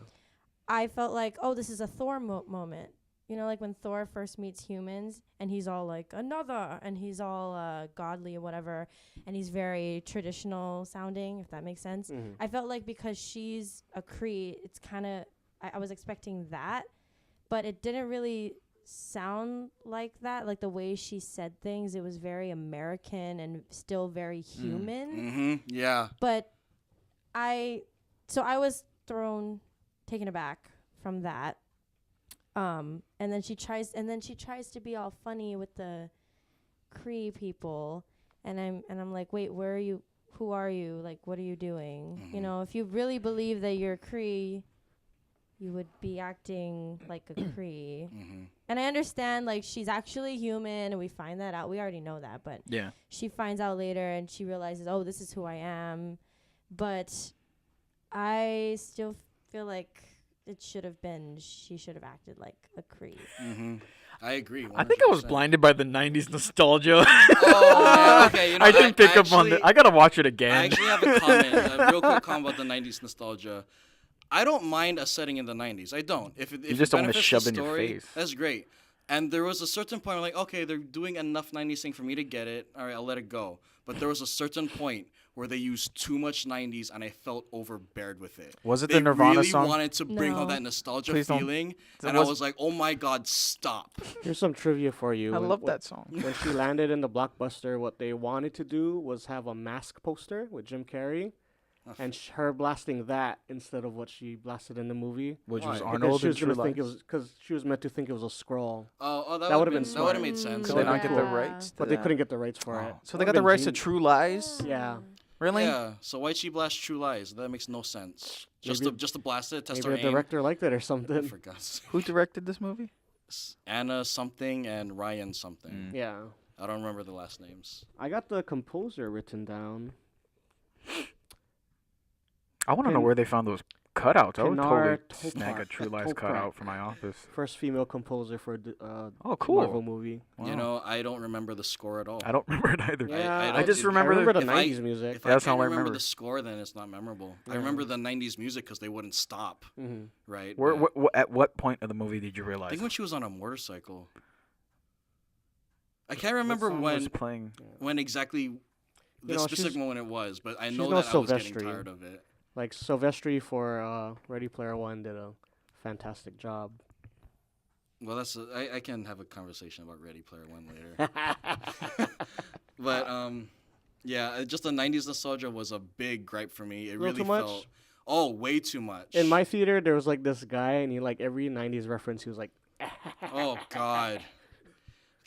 I felt like, oh, this is a Thor moment. You know, like when Thor first meets humans and he's all like, another, and he's all godly or whatever, and he's very traditional sounding, if that makes sense. I felt like because she's a Kree, it's kind of, I was expecting that, but it didn't really sound like that. Like the way she said things, it was very American and still very human. yeah. But I was taken aback from that. And then she tries to be all funny with the Kree people, and I'm like, wait, where are you? Who are you? Like, what are you doing? You know, if you really believe that you're Kree, you would be acting like a Kree. And I understand, like, she's actually human, and we find that out. We already know that, but Yeah. she finds out later, and she realizes, oh, this is who I am. But I still feel like it should have been, she should have acted like a Kree. I agree. 100%. I think I was blinded by the '90s nostalgia. Oh, man. Okay, you know, I didn't pick up on actually- it. I gotta watch it I again. actually have a comment, a real quick comment about the '90s nostalgia. I don't mind a setting in the '90s. I don't. If it just don't wanna benefits shove the in your story, face. that's great. And there was a certain point where like, okay, they're doing enough '90s thing for me to get it. All right, I'll let it go. But there was a certain point where they used too much '90s, and I felt overbeared with it. Was it they the Nirvana really song? wanted to bring home No. that nostalgia Please don't. feeling, It and I was- was like, oh my god, stop. Here's some trivia for you. I When- love when- that song. When she landed in the Blockbuster, what they wanted to do was have a Mask poster with Jim Carrey, and her blasting that instead of what she blasted in the movie. Which was Why? Because Arnold she in was True gonna think it Lies. was because she was meant to think it was a scroll, Oh, That would've been that would have smart. made sense. Could So they that'd not be get the cool. rights? but to they that? couldn't get the rights for Oh. it. So they That got the would've rights to been True Lies. Yeah, Really? Yeah. So why'd she blast True Lies? That makes no sense. Just Maybe- to blast it, test maybe our the aim. director liked it or something. For God's sake. Who directed this movie? Anna something and Ryan something. Yeah, I don't remember the last names. I got the composer written down. I want to know Ken- where they found those cutouts. I would totally Kenar snag a Toprak. True Lies Toprak. cutout for my office. First female composer for a Oh, cool. Marvel movie. Wow. You know, I don't remember the score at all. I don't remember it either. Yeah, I just don't- remember, I remember the if I- '90s music. If That's I all can't I remember remember. the score, then it's not memorable. I Yeah. remember the '90s music because they wouldn't stop. hmm Right. Where, But at what point of the movie did you I realize? think when she was on a motorcycle. I can't remember what song was when playing. exactly the know, specific she's- moment it was, but I she's know no that I was getting Sylvester. tired of it. Like Sylvester for Ready Player One did a fantastic job. Well, I can have a conversation about Ready Player One later. But yeah, just the '90s nostalgia was a big gripe for me. It Little really too much? felt way too much. In my theater, there was like this guy, and he like every '90s reference, he was like, Oh God.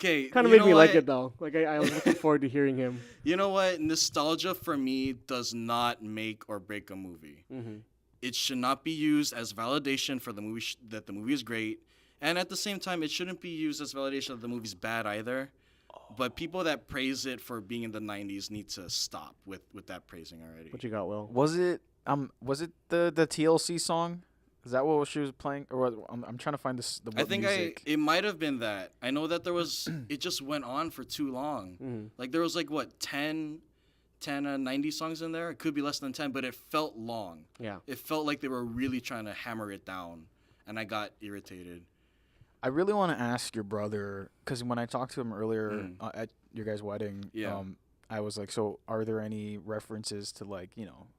Okay. kind of you made know me like what? it though. Like I was looking forward to hearing him. You know what? Nostalgia for me does not make or break a movie. hmm It should not be used as validation for the movie that the movie is great, and at the same time, it shouldn't be used as validation that the movie's bad either. But people that praise it for being in the '90s need to stop with that praising already. What you got, Will? Was it the TLC song? Is that what she was playing? Or I'm trying to find this. I think music. it might have been that. I know that there was. It just went on for too long. Mhm. Like there was like what 10 10 90 songs in there. It could be less than 10, but it felt long. Yeah. It felt like they were really trying to hammer it down, and I got irritated. I really want to ask your brother, because when I talked to him earlier at your guys' wedding, Yeah. I was like, so are there any references to, like,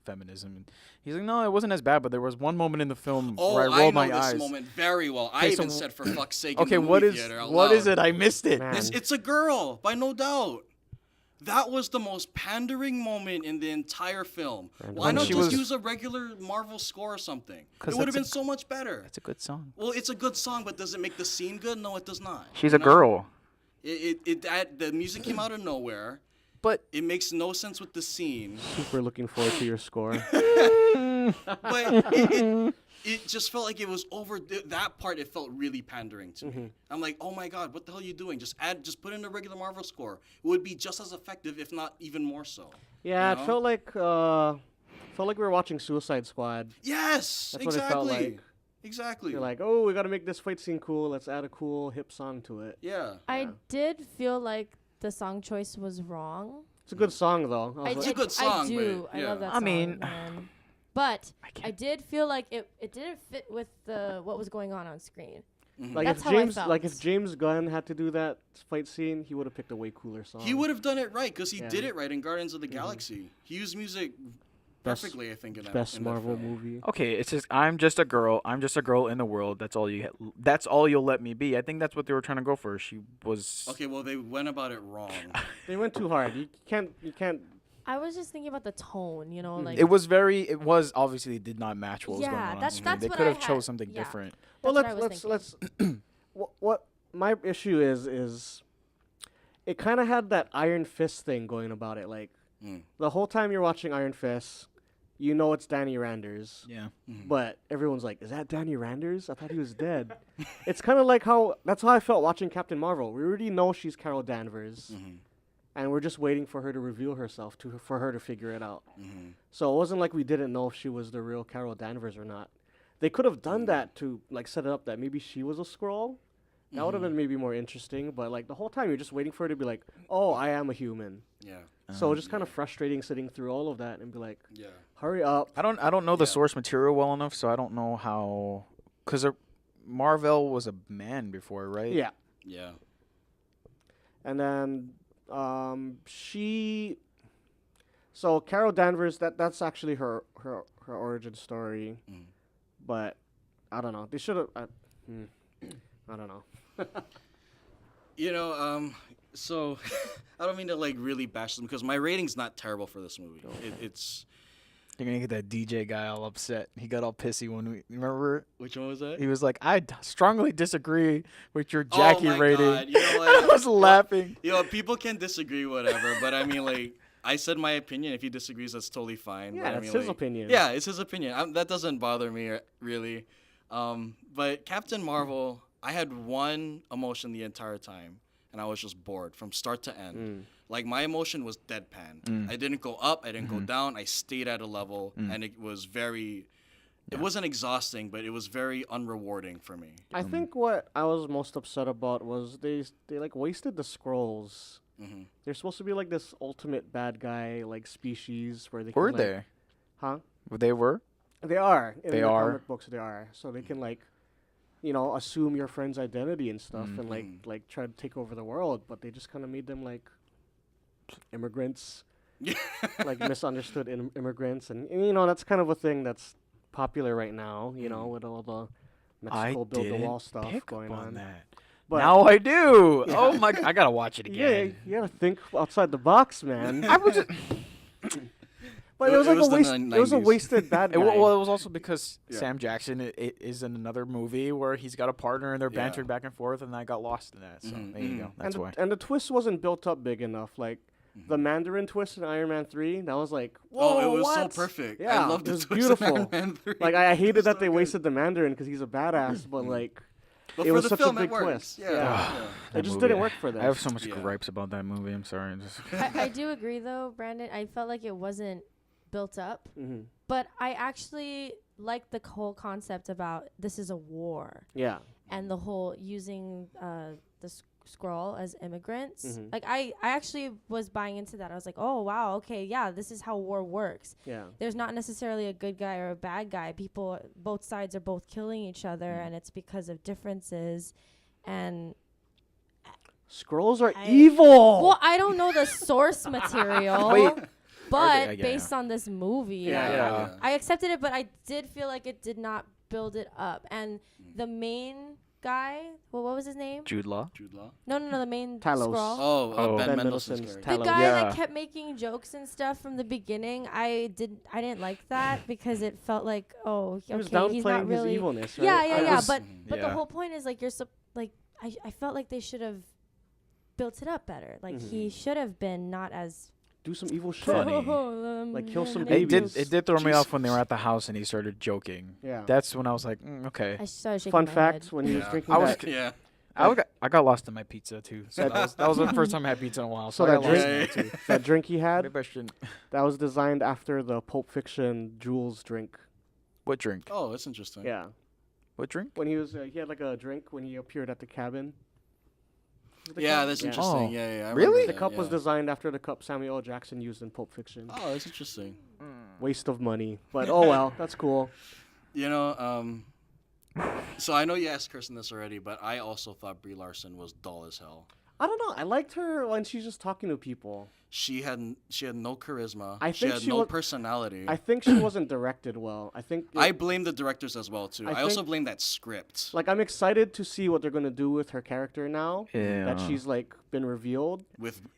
feminism? And he's like, no, it wasn't as bad, but there was one moment in the film Oh, where I I rolled know my this eyes. moment very well. I Okay, so even said, for fuck's sake, in Okay, the what movie is theater out what is loud. it? I missed it. Man. It's a girl, by no doubt. That was the most pandering moment in the entire film. Why When not she just was- use a regular Marvel score or something? 'Cause It would have that's been so much better. It's a good song. Well, it's a good song, but does it make the scene good? No, it does not. She's You a know? girl. The music came out of nowhere. But It makes no sense with the scene. Super looking forward to your score. But it just felt like it was over that part. It felt really pandering to me. I'm like, oh my god, what the hell are you doing? Just put in a regular Marvel score. It would be just as effective, if not even more so. Yeah, You know? it felt like we were watching Suicide Squad. Yes, That's what it felt exactly. like. Exactly. You're like, oh, we got to make this fight scene cool. Let's add a cool hip song to it. yeah. I did feel like the song choice was wrong. It's a good song though. I was It's like, a good song, I do. but, I yeah. love that I song. mean- man. But I I can't. did feel like it didn't fit with what was going on screen. like That's if how I James, like if felt. James Gunn had to do that fight scene, he would have picked a way cooler song. He would have done it right because he Yeah. did it right in Guardians of the Galaxy. He used music perfectly, I think, in that best in that Marvel film. movie. Okay, it's just I'm just a girl. I'm just a girl in the world. That's all you. That's all you'll let me be. I think that's what they were trying to go for. She was. Okay, well, they went about it wrong. They went too hard. You can't. I was just thinking about the tone, like It was very. It was obviously did not match what was going Yeah, on. that's- screen. that's They what could I have chose had. something Yeah. different. Well, That's what I was let's what my issue is it kind of had that Iron Fist thing going about it. Like the whole time you're watching Iron Fist, you know it's Danny Randers. Yeah. But everyone's like, is that Danny Randers? I thought he was dead. It's kind of like that's how I felt watching Captain Marvel. We already know she's Carol Danvers, and we're just waiting for her to reveal herself for her to figure it out. So it wasn't like we didn't know if she was the real Carol Danvers or not. They could have done that to like set it up that maybe she was a Skrull. That would have been maybe more interesting. But like the whole time you're just waiting for her to be like, oh, I am a human. Yeah. So just kind of frustrating sitting through all of that and be like, Yeah. hurry up. I don't know the Yeah. source material well enough, so I don't know how. Because Marvel was a man before, right? Yeah. Yeah. And then so Carol Danvers, that's actually her origin story. But I don't know. They should have I don't know. So I don't mean to like really bash them because my rating's not terrible for this movie. It's You're gonna get that DJ guy all upset. He got all pissy when we remember. which one was that? He was like, strongly disagree with your Jackie oh my rating. God. You know what? I was laughing. People can disagree, whatever, but I mean, like, I said my opinion. If he disagrees, that's totally fine. Yeah, but I that's mean, his like, opinion. Yeah, it's his opinion. That doesn't bother me really. But Captain Marvel, I had one emotion the entire time, and I was just bored from start to end. Like, my emotion was deadpan. I didn't go up. I didn't go down. I stayed at a level, and it was very... It wasn't exhausting, but it was very unrewarding for me. I think what I was most upset about was they like wasted the scrolls. They're supposed to be like this ultimate bad guy like species where they Were can, like, they? Huh? They were. They are. In They the are? comic books they are. So they can like assume your friend's identity and stuff and like try to take over the world, but they just kind of made them like immigrants. Like misunderstood immigrants and that's kind of a thing that's popular right now, with all the Mexico I build the wall didn't stuff pick going up on. on that. But Now I do. Oh my! I gotta watch it yeah, again. you gotta think outside the box, man. I was. But it was like was a the waste. It was a 90s. wasted bad guy. It was also because Sam Jackson it is in another movie where he's got a partner and they're Yeah. bantering back and forth, and I got lost in that. So there you go. That's why. And the twist wasn't built up big enough. Like the Mandarin twist in Iron Man 3, that was like, whoa, it was what? so perfect. Yeah, I loved it was the twist of beautiful. Iron Man 3. Like I hated It was that so they good. wasted the Mandarin because he's a badass, but like But it for was the such film, a big it works. twist. Yeah. Yeah. That It just movie, didn't work for them. I have so much Yeah. gripes about that movie. I'm sorry. I do agree though, Brandon. I felt like it wasn't built up, but I actually like the whole concept about this is a war Yeah. and the whole using the Skrull as immigrants. Mhm. Like I actually was buying into that. I was like, oh wow, okay, yeah, this is how war works. Yeah. There's not necessarily a good guy or a bad guy. People, both sides are both killing each other, and it's because of differences. And Skrulls are I- evil. well, I don't know the source material. Wait. But yeah. based on this movie, Yeah. I accepted it, but I did feel like it did not build it up. And the main guy, well, what was his name? Jude Law. Jude Law. No, the main Talos. Skrull. Oh, Ben Ben Mendelsohn's Mendelsohn's character. The Talos. guy Yeah. that kept making jokes and stuff from the beginning, I didn't like that because it felt like, oh, He was okay, he's not downplaying his really. evilness, right? Yeah, I was- but the yeah. whole point is like I felt like they should have built it up better. Like he should have been not as do some evil shit. Funny. Like, kill some It babies. did throw me off when they were at the house and he started joking. Yeah. That's when I was like, okay. I started shaking Fun my fact: head. when he was Yeah. drinking I was that, Yeah. I got lost in my pizza too. So that was the first time I had pizza in a while. So So, I that got lost drink- in that too. that drink he had, Maybe I shouldn't. that was designed after the Pulp Fiction Jules drink. What drink? Oh, that's interesting. Yeah. What drink? When he was, he had like a drink when he appeared at the cabin. The Yeah, cup? that's Yeah. interesting. Oh. Yeah, yeah. I Really? remember The that, cup was yeah. designed after the cup Samuel L. Jackson used in Pulp Fiction. Oh, that's interesting. Waste of money, but oh well, that's cool. You know, so I know you asked Kirsten this already, but I also thought Brie Larson was dull as hell. I don't know. I liked her when she's just talking to people. She had no charisma. I She think had she no wa- personality. I think she wasn't directed well. I think I blame the directors as well too. I I also think- blame that script. like I'm excited to see what they're gonna do with her character now Yeah. that she's like been revealed.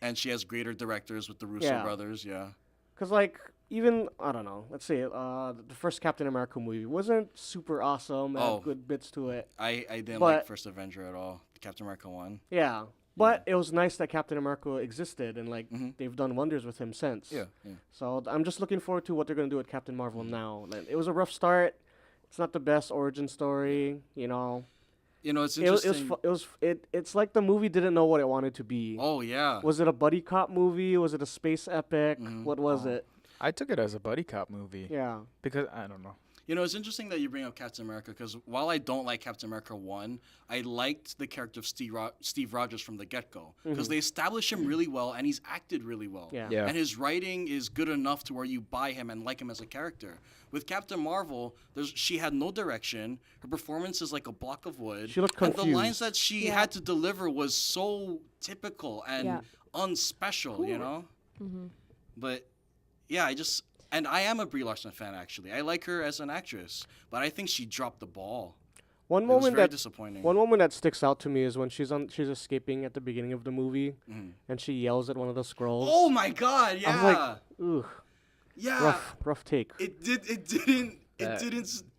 And she has greater directors with the Russo Yeah. brothers. Yeah. Cause like even I don't know. Let's say the first Captain America movie wasn't super awesome. It Oh. had good bits to it. I didn't But- like First Avenger at all. Captain America 1. Yeah. But it was nice that Captain America existed, and like Mhm. they've done wonders with him since. Yeah. So I'm just looking forward to what they're gonna do with Captain Marvel now. Like, it was a rough start. It's not the best origin story, you know. You know, it's It was, interesting. it's like the movie didn't know what it wanted to be. Oh yeah. Was it a buddy cop movie? Was it a space epic? Mhm. What was it? I took it as a buddy cop movie Yeah. because I don't know. You know, it's interesting that you bring up Captain America because while I don't like Captain America 1, I liked the character of Steve Rogers from the get-go because they established him really well and he's acted really well. Yeah. Yeah. And his writing is good enough to where you buy him and like him as a character. With Captain Marvel, she had no direction. Her performance is like a block of wood. She looked And the lines confused. that she Yeah. had to deliver was so typical and Yeah. unspecial, you know? But yeah, and I am a Brie Larson fan, actually. I like her as an actress, but I think she dropped the ball. One It was moment very that disappointing. one moment that sticks out to me is when she's escaping at the beginning of the movie, and she yells at one of the Skrulls. Oh my God! Yeah, I was like, ooh, yeah. rough take. It just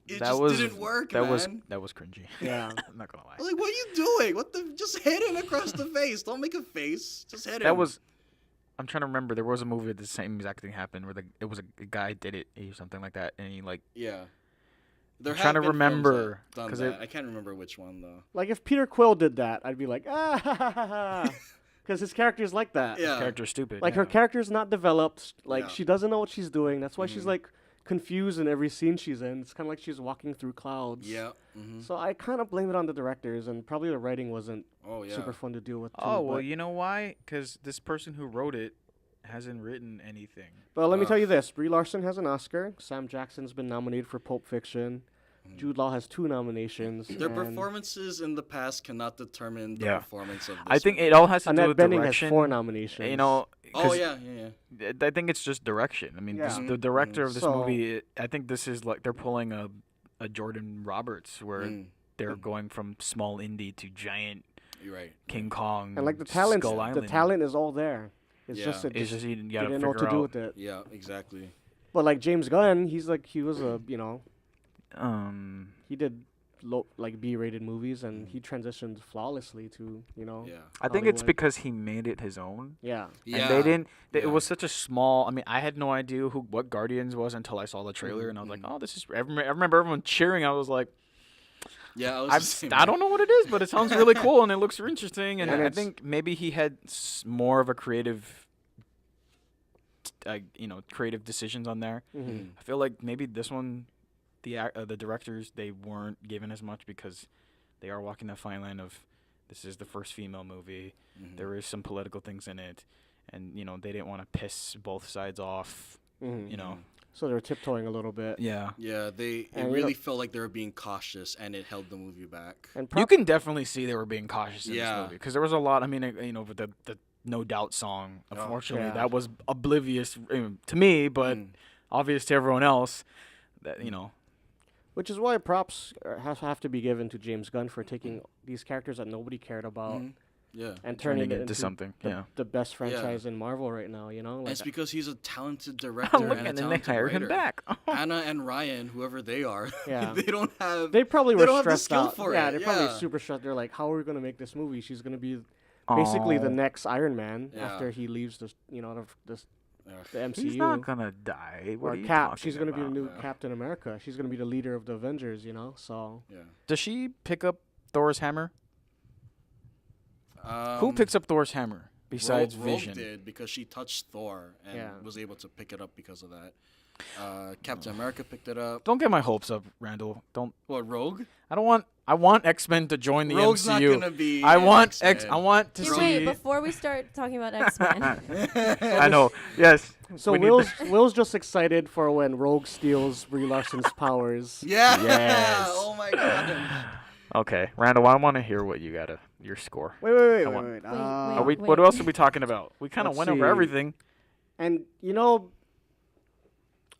didn't work, that man. was cringy. Yeah. I'm not gonna lie. I was like, what are you doing? What the? Just hit him across the face. Don't make a face. Just hit him. That was. I'm trying to remember. There was a movie where the same exact thing happened, where it was a guy did it or something like that, and he like. Yeah. There I'm trying to have been films remember, that done 'cause that. I can't remember which one though. Like if Peter Quill did that, I'd be like, ah, ha, ha, ha, ha. Because his character's like that. Yeah. Character's stupid. Like yeah. her character's not developed. Like Yeah. she doesn't know what she's doing. That's why she's like confused in every scene she's in. It's kind of like she's walking through clouds. Yeah. Mm-hmm. So I kind of blame it on the directors, and probably the writing wasn't Oh yeah. super fun to deal with. Too, Oh well, but, you know why? Because this person who wrote it hasn't written anything. but let me Ugh. tell you this: Brie Larson has an Oscar. Sam Jackson's been nominated for Pulp Fiction. Jude Law has 2 nominations. Their and performances in the past cannot determine the Yeah. performance of this I think one. it all has to do Annette with Bening direction. has 4 nominations. You know. Oh 'cause yeah. I think it's just direction. I mean, Yeah. the director of this So- movie. I think this is like they're pulling a Jordan Roberts, where Mm. they're going from small indie to giant You're right. King Kong. and like the talent, Skull the Island. talent is all there. It's Yeah. just that It's just you they gotta didn't know figure what to do out. with it. Yeah. Exactly. But like James Gunn, he was a he did B-rated movies, and he transitioned flawlessly to Yeah. I think it's Hollywood. because he made it his own. Yeah. Yeah. And they didn't. Yeah. It was such a small. I mean, I had no idea what Guardians was until I saw the trailer, and I was like, Mhm. "Oh, this is." I remember everyone cheering. I was like, Yeah. I was the same I way. don't know what it is, but it sounds really cool and it looks interesting. And And I it's- think maybe he had more of a creative, creative decisions on there. Mm-hmm. I feel like maybe this one, the directors, they weren't given as much because they are walking that fine line of This is the first female movie. Mhm. There is some political things in it, and they didn't want to piss both sides off. Mhm. You know. So they were tiptoeing a little bit. Yeah. Yeah, it And, really felt like they were being cautious, and it held the movie back. And You can definitely see they were being cautious in this Yeah. movie because there was a lot. I mean, with the No Doubt song, unfortunately, Yeah. that was oblivious to me, but obvious to everyone else. That Which is why props have to be given to James Gunn for taking these characters that nobody cared about Mhm. Yeah. and turning turning it it into something. the best franchise in Marvel right now. You know, And like it's because he's a talented director Look, and a and then they talented hired writer. him back. Anna and Ryan, whoever they are, Yeah. they don't have. they probably they were don't have the stressed skill out. for Yeah, it, they're probably yeah. super stressed. They're like, how are we gonna make this movie? She's gonna be basically the next Iron Man Yeah. after he leaves the out of the Ugh. MCU. He's not gonna die. What or are you Cap. talking She's gonna be the about? new Yeah. Captain America. She's gonna be the leader of the Avengers. So Yeah. Does she pick up Thor's hammer? Um, Who picks up Thor's hammer besides Rogue Vision? did because she touched Thor and Yeah. was able to pick it up because of that. Captain America picked it up. Don't get my hopes up, Randall. Don't. What, Rogue? I want X-Men to join the Rogue's not MCU. gonna be. I in want X-Men. I want to Hey, see. wait, before we start talking about X-Men, I know. Yes. So We need Will's just excited for when Rogue steals Brie Larson's powers. Yeah. Yes. Oh my god. Okay, Randall. I want to hear what you got. Your score. Wait. I want- Wait, Are we? wait. What else are we talking about? We kind of Let's went over see. everything. And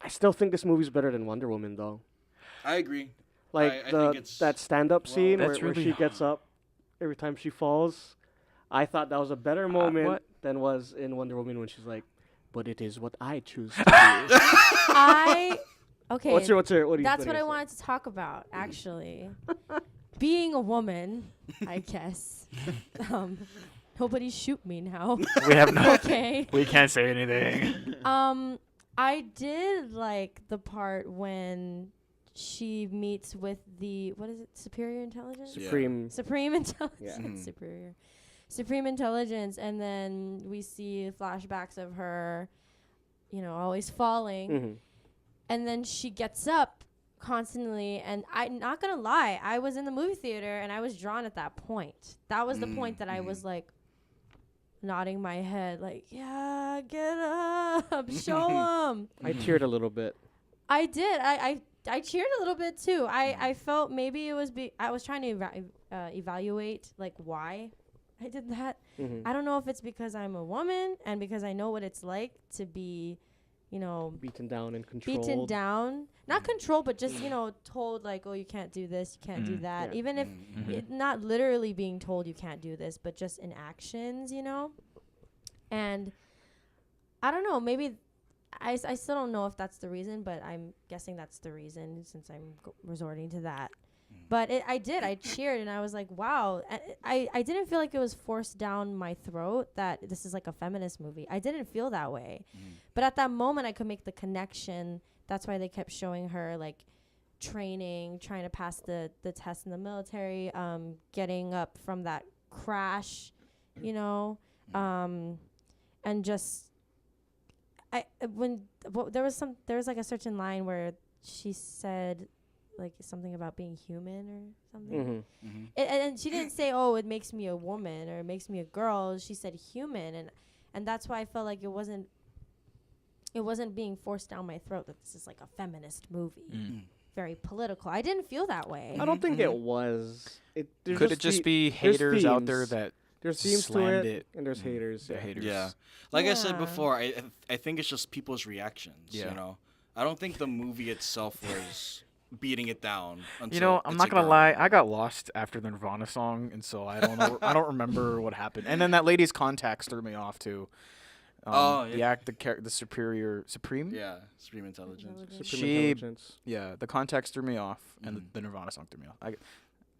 I still think this movie's better than Wonder Woman though. I agree. Like I think it's- that stand-up scene That's where really she gets up every time she falls. I thought that was a better moment what? than was in Wonder Woman when she's like, "But it is what I choose to do." okay, What's your what do you? that's do what you I say? wanted to talk about, actually. Being a woman, I guess. Nobody shoot me now. We have no. Okay. We can't say anything. I did like the part when she meets with the superior intelligence? Yeah. Supreme. Intelligence. Yeah. Mhm. Supreme intelligence, and then we see flashbacks of her, always falling, Mm-hmm. and then she gets up constantly. And I'm not gonna lie, I was in the movie theater and I was drawn at that point. That was the point that I was like nodding my head, like, yeah, get up, show 'em. I teared a little bit. I did. I cheered a little bit too. I felt maybe it was I was trying to evaluate like why I did that. Mm-hmm. I don't know if it's because I'm a woman and because I know what it's like to be, Beaten down and controlled. beaten down, not controlled, but just told like, oh, you can't do this, you can't do that. Yeah. Even if it, not literally being told you can't do this, but just in actions, And I don't know, maybe I still don't know if that's the reason, but I'm guessing that's the reason since I'm resorting to that. But I cheered and I was like, wow. I didn't feel like it was forced down my throat that this is like a feminist movie. I didn't feel that way. But at that moment, I could make the connection. That's why they kept showing her like training, trying to pass the test in the military, getting up from that crash, and just there was like a certain line where she said like something about being human or something. Mm-hmm. And she didn't say, oh, it makes me a woman or it makes me a girl. She said human, and that's why I felt like it wasn't being forced down my throat that this is like a feminist movie, very political. I didn't feel that way. I don't think it was. Could it just be haters out there that there's themes to slammed it, and there's haters. the haters? Yeah. Like I said Yeah. before, I think it's just people's reactions. Yeah. I don't think the movie itself was beating it down. Until I'm It's not a gonna Girl. lie. I got lost after the Nirvana song, and so I don't know. I don't remember what happened. And then that lady's contacts threw me off too. Yeah. The supreme. Yeah, Supreme Intelligence. Supreme She- Intelligence. Yeah, the contacts threw me off, and the Nirvana song threw me off.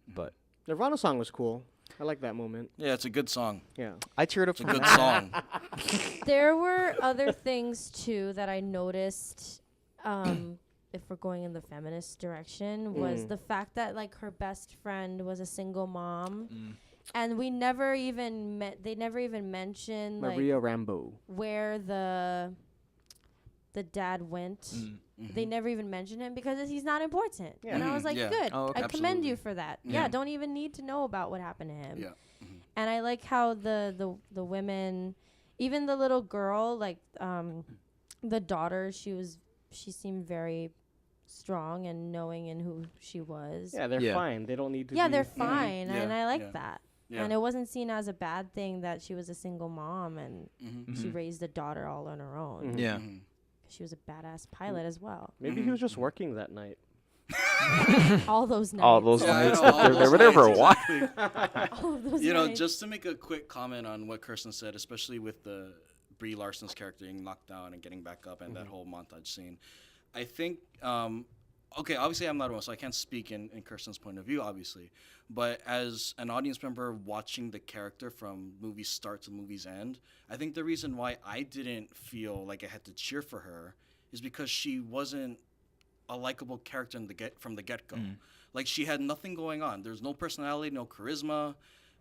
But Nirvana song was cool. I like that moment. Yeah, it's a good song. Yeah. I cheered up It's a for good that. song. There were other things too that I noticed. If we're going in the feminist direction, was the fact that like her best friend was a single mom, and we never even they never even mentioned like Maria Rambeau. where the dad went. They never even mentioned him because he's not important. Yeah. And I was like, Yeah. good. Oh, okay. I commend you Absolutely. for that. Yeah. Yeah, don't even need to know about what happened to him. Yeah. And I like how the women, even the little girl, like the daughter, she seemed very strong and knowing in who she was. Yeah, they're Yeah. fine. They don't need to. Yeah, be, they're fine, and Yeah, I like yeah. that. Yeah. And it wasn't seen as a bad thing that she was a single mom and she Mhm. raised a daughter all on her own. Mhm. Yeah. She was a badass pilot as well. Maybe he was just working that night. All those nights. All those Yeah, I nights. know, all They those were there for a nights, while. exactly. All of those You know, nights. just to make a quick comment on what Kirsten said, especially with the Brie Larson's character getting knocked down and getting back up and that whole montage scene, I think, okay, obviously I'm not a woman, so I can't speak in Kirsten's point of view, obviously. But as an audience member watching the character from movie's start to movie's end, I think the reason why I didn't feel like I had to cheer for her is because she wasn't a likable character from the get-go. Like, she had nothing going on. There's no personality, no charisma.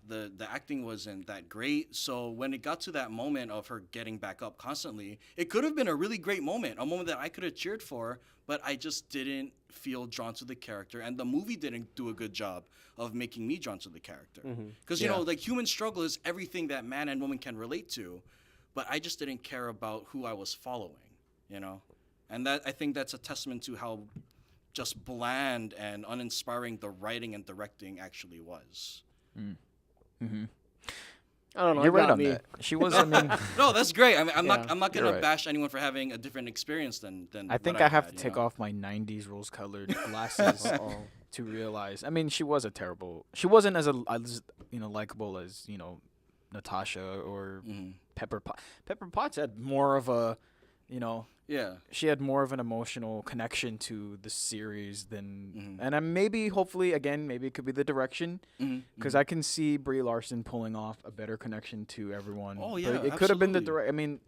The acting wasn't that great. So when it got to that moment of her getting back up constantly, it could have been a really great moment, a moment that I could have cheered for, but I just didn't feel drawn to the character, and the movie didn't do a good job of making me drawn to the character. Because, you know, like, human struggle is everything that man and woman can relate to, but I just didn't care about who I was following, you know? And that, I think that's a testament to how just bland and uninspiring the writing and directing actually was. I don't know. You're it right got on me. that. She was. I mean, No, that's great. I mean, I'm Yeah. not You're gonna right. bash anyone for having a different experience than I think what I have had, to you take know? off my '90s rose-colored glasses Uh-oh. to realize. I mean, she was a terrible. She wasn't as likable as Natasha or Pepper Potts. Pepper Potts had more of a, Yeah. she had more of an emotional connection to the series than, and maybe, hopefully, again, maybe it could be the direction, because I can see Brie Larson pulling off a better connection to everyone. Oh, But yeah, it could have been the absolutely. direct. I mean,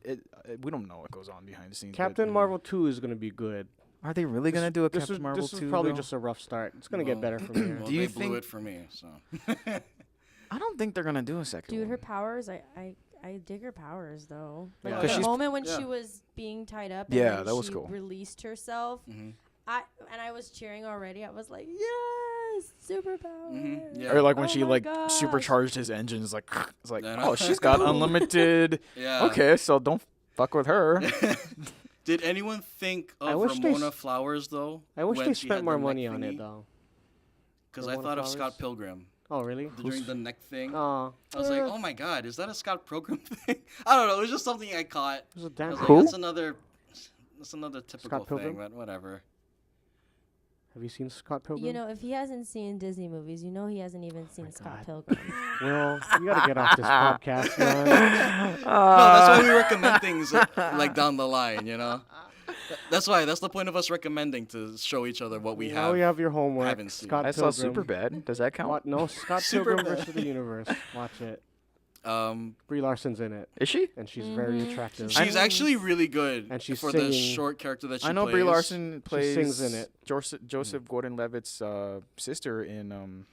we don't know what goes on behind the scenes. but- Captain Marvel 2 is going to be good. Are they really gonna do a Captain Marvel This is 2? probably though? just a rough start. It's going to Well, get better from here. Well, Do you they blew think- it for me, so. I don't think they're gonna do a second. Dude, one. her powers, I dig her powers though. Like Yeah. 'Cause the she's- moment when yeah. she was being tied up, Yeah, and then that was she cool. released herself. Mhm. I was cheering already. I was like, yes, superpower. Yeah. Or like when Oh she my like gosh. supercharged his engines, like it's like, I know. oh, she's got unlimited. Yeah. Okay, so don't fuck with her. Did anyone think I of wish they Ramona s- Flowers though? I wish when they she spent had more the neck money on it, thingy? though. Because I Ramona thought of Flowers? Scott Pilgrim Oh, really? during the neck thing. Oh, I was like, oh my god, is that a Scott Pilgrim thing? I don't know. It was just something I caught. there's a I damn. was like, Who? that's another typical Scott Pilgrim? thing, but whatever. Have you seen Scott Pilgrim? You know, if he hasn't seen Disney movies, you know he hasn't even seen Scott God. Pilgrim. Will, you got to get off this podcast, man. No, that's why we recommend things like down the line, you know. That's why. That's the point of us recommending, to show each other what we Now have. we have your homework. haven't seen. Scott I saw Pilgrim. Superbad. Does that count? What? No, Scott Superbad. Pilgrim versus the Universe. Watch it. Brie Larson's in it, Is she? and she's very attractive. She's actually really good And she's for the singing. short character that she I know plays. Brie Larson plays sings in it. Joseph Gordon-Levitt's sister in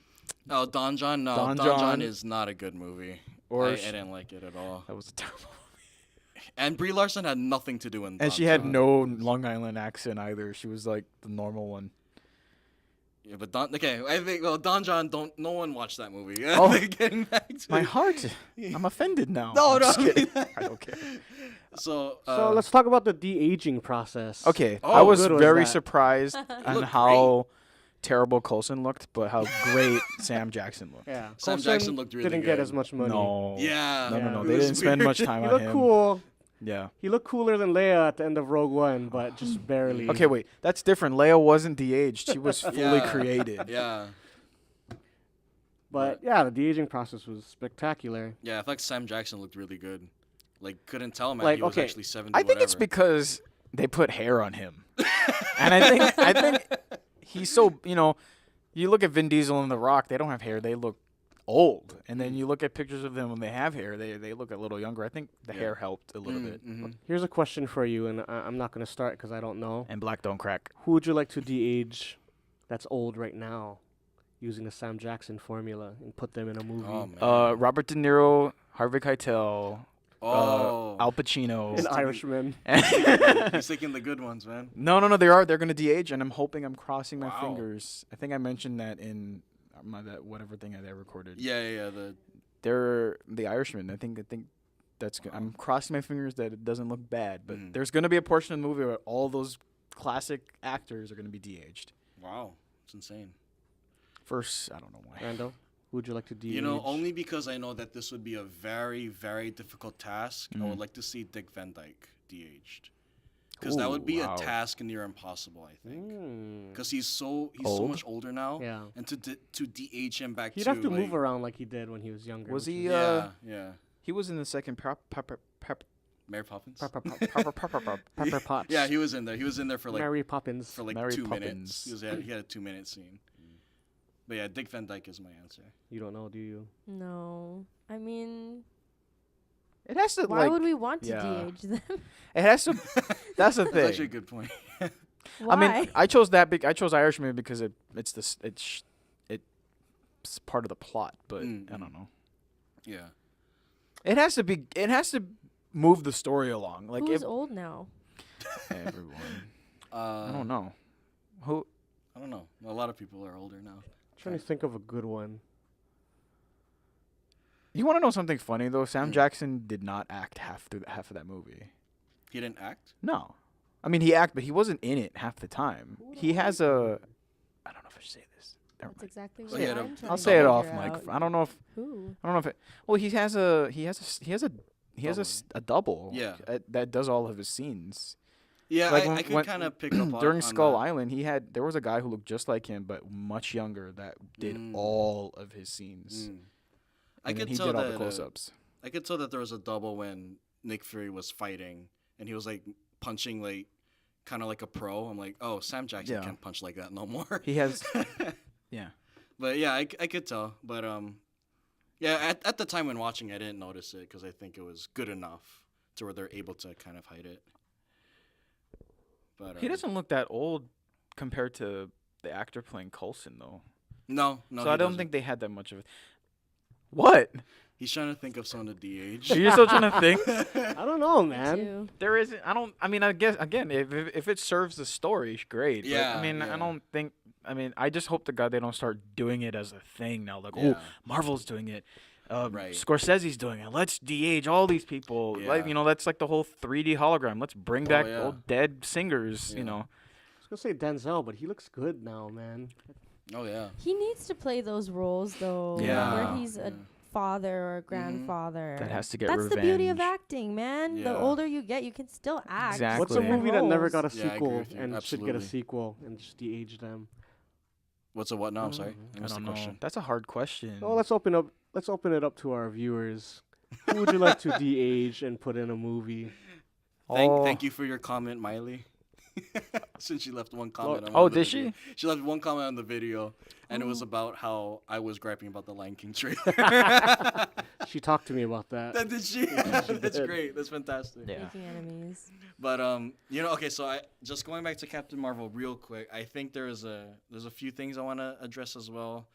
Oh, Don John. No, Don Don John John. is not a good movie. Or I sh- didn't like it at all. that was a terrible. And Brie Larson had nothing to do in. And Don she had John. no Long Island accent either. She was like the normal one. Yeah, but I think Don John. No one watched that movie. Oh. Getting back to My heart. I'm offended now. No, I'm no. just kidding. I don't care. So So let's talk about the de-aging process. Okay, Oh, I was good was very that? surprised on Looked how terrible Coulson looked, but how great Sam Jackson looked. Yeah. Sam Coulson Jackson looked really didn't get good. as much money. No. Yeah. No, no, Yeah. no. It They was didn't spend weird. much time He on looked him. cool. Yeah. He looked cooler than Leia at the end of Rogue One, but just barely. Okay, wait. That's different. Leia wasn't de-aged. She was fully Yeah. created. Yeah. But yeah, the de-aging process was spectacular. Yeah, I thought Sam Jackson looked really good. Like, couldn't tell him Like, he was okay, actually 70. I think it's whatever. because they put hair on him. And I think he's so, you look at Vin Diesel and The Rock, they don't have hair. They look old. And then you look at pictures of them when they have hair, they look a little younger. I think the Yeah. hair helped a little bit. Mhm. Here's a question for you, and I'm not going to start because I don't know. And black don't crack. Who would you like to de-age that's old right now using the Sam Jackson formula and put them in a movie? Oh man. Robert De Niro, Harvey Keitel, Oh. Al Pacino. An Irishman. He's taking the good ones, man. No, they're going to de-age, and I'm hoping, I'm crossing my Wow. fingers. I think I mentioned that in that whatever thing I recorded. Yeah. The they're the Irishman. I think that's good. I'm crossing my fingers that it doesn't look bad, but Mhm. there's gonna be a portion of the movie where all those classic actors are gonna be de-aged. Wow, it's insane. First, I don't know why. Randall, who would you like to de-age? You know, only because I know that this would be a very, very difficult task. I would like to see Dick Van Dyke de-aged, because that Ooh, would be wow. a task near impossible. I think, Mm. because he's so Old? much older now, Yeah. and to de-age him back He'd to have to like, move around like he did when he was younger. Was which he? is- yeah, He was in the second Mary Poppins. Pepper Potts. Yeah, he was in there. He was in there for like Mary Poppins. Mary 2 Poppins. minutes. He had a 2-minute scene. But yeah, Dick Van Dyke is my answer. You don't know, do you? No. I mean, It has to why like. would we want to yeah. de-age them? It has to. That's the That's thing. actually a good point. Why? I mean, I chose that. I chose Irishman because it's part of the plot, but I don't know. Yeah. It has to be. It has to move the story along. Like who's if old now? everyone. I I don't know. Who? I don't know. A lot of people are older now. Trying to think of a good one. You want to know something funny though? Sam Jackson did not act half of that movie. He didn't act? No, I mean he acted, but he wasn't in it half the time. He has a. I don't know if I should say this. Never That's mind. exactly So what he had I'm a- trying I'll to say it off, figure Mike. out. I don't know if. Who? I don't know if it. Well, he has a double. Yeah. That does all of his scenes. Yeah, Like I could kind of pick up on During on Skull that. Island, there was a guy who looked just like him but much younger that did all of his scenes. I And then could he tell did all that the close-ups. I could tell that there was a double when Nick Fury was fighting and he was like punching like kind of like a pro. I'm like, oh, Sam Jackson Yeah. can't punch like that no more. He has, yeah. But yeah, I could tell. But yeah, at the time when watching, I didn't notice it because I think it was good enough to where they're able to kind of hide it. But He doesn't look that old compared to the actor playing Coulson, though. No, so he I don't doesn't. think they had that much of it. What? He's trying to think of someone to de-age. You're still trying to think? I don't know, man. Too. There isn't. I don't. I mean, I guess again, if it serves the story, great. Yeah, But, I mean, yeah. I don't think. I mean, I just hope to God they don't start doing it as a thing now. Like, Yeah. oh, Marvel's doing it. Right. Scorsese's doing it. Let's de-age all these people. Like, Yeah. that's like the whole 3D hologram. Let's bring back yeah. old dead singers. Yeah. I was gonna say Denzel, but he looks good now, man. Oh yeah. He needs to play those roles though. Yeah. Where he's a father or a grandfather. That has to get That's the beauty of revenge. acting, man. Yeah. The older you get, you can still act. Exactly. What's a Yeah. movie that never got a Yeah, I agree sequel with you. and should get a Absolutely. sequel and just de-age them? What's a what now? I'm sorry. I I missed the don't know. question. That's a hard question. Oh, let's open it up to our viewers. Who would you like to de-age and put in a movie? Thank you for your comment, Miley. Since she left one comment. on Oh, one of the did video. she? She left one comment on the video, and it was about how I was griping about the Lion King trailer. She talked to me about that. That did she? That's did. great. That's fantastic. Yeah. Making enemies. But okay. So I just going back to Captain Marvel real quick. I think there's a few things I want to address as well.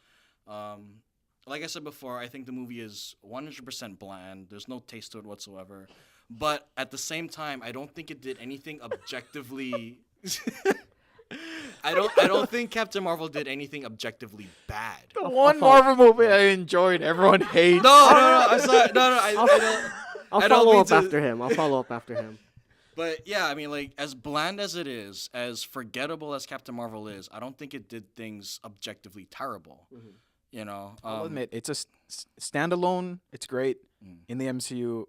Like I said before, I think the movie is 100% bland. There's no taste to it whatsoever. But at the same time, I don't think it did anything objectively. I don't think Captain Marvel did anything objectively bad. The one Marvel movie I enjoyed, everyone hates. No, I'm sorry. No, I don't. I'll I don't follow mean up to- after him. I'll follow up after him. But yeah, I mean, like as bland as it is, as forgettable as Captain Marvel is, I don't think it did things objectively terrible. I'll admit, it's a standalone. It's great. In the MCU,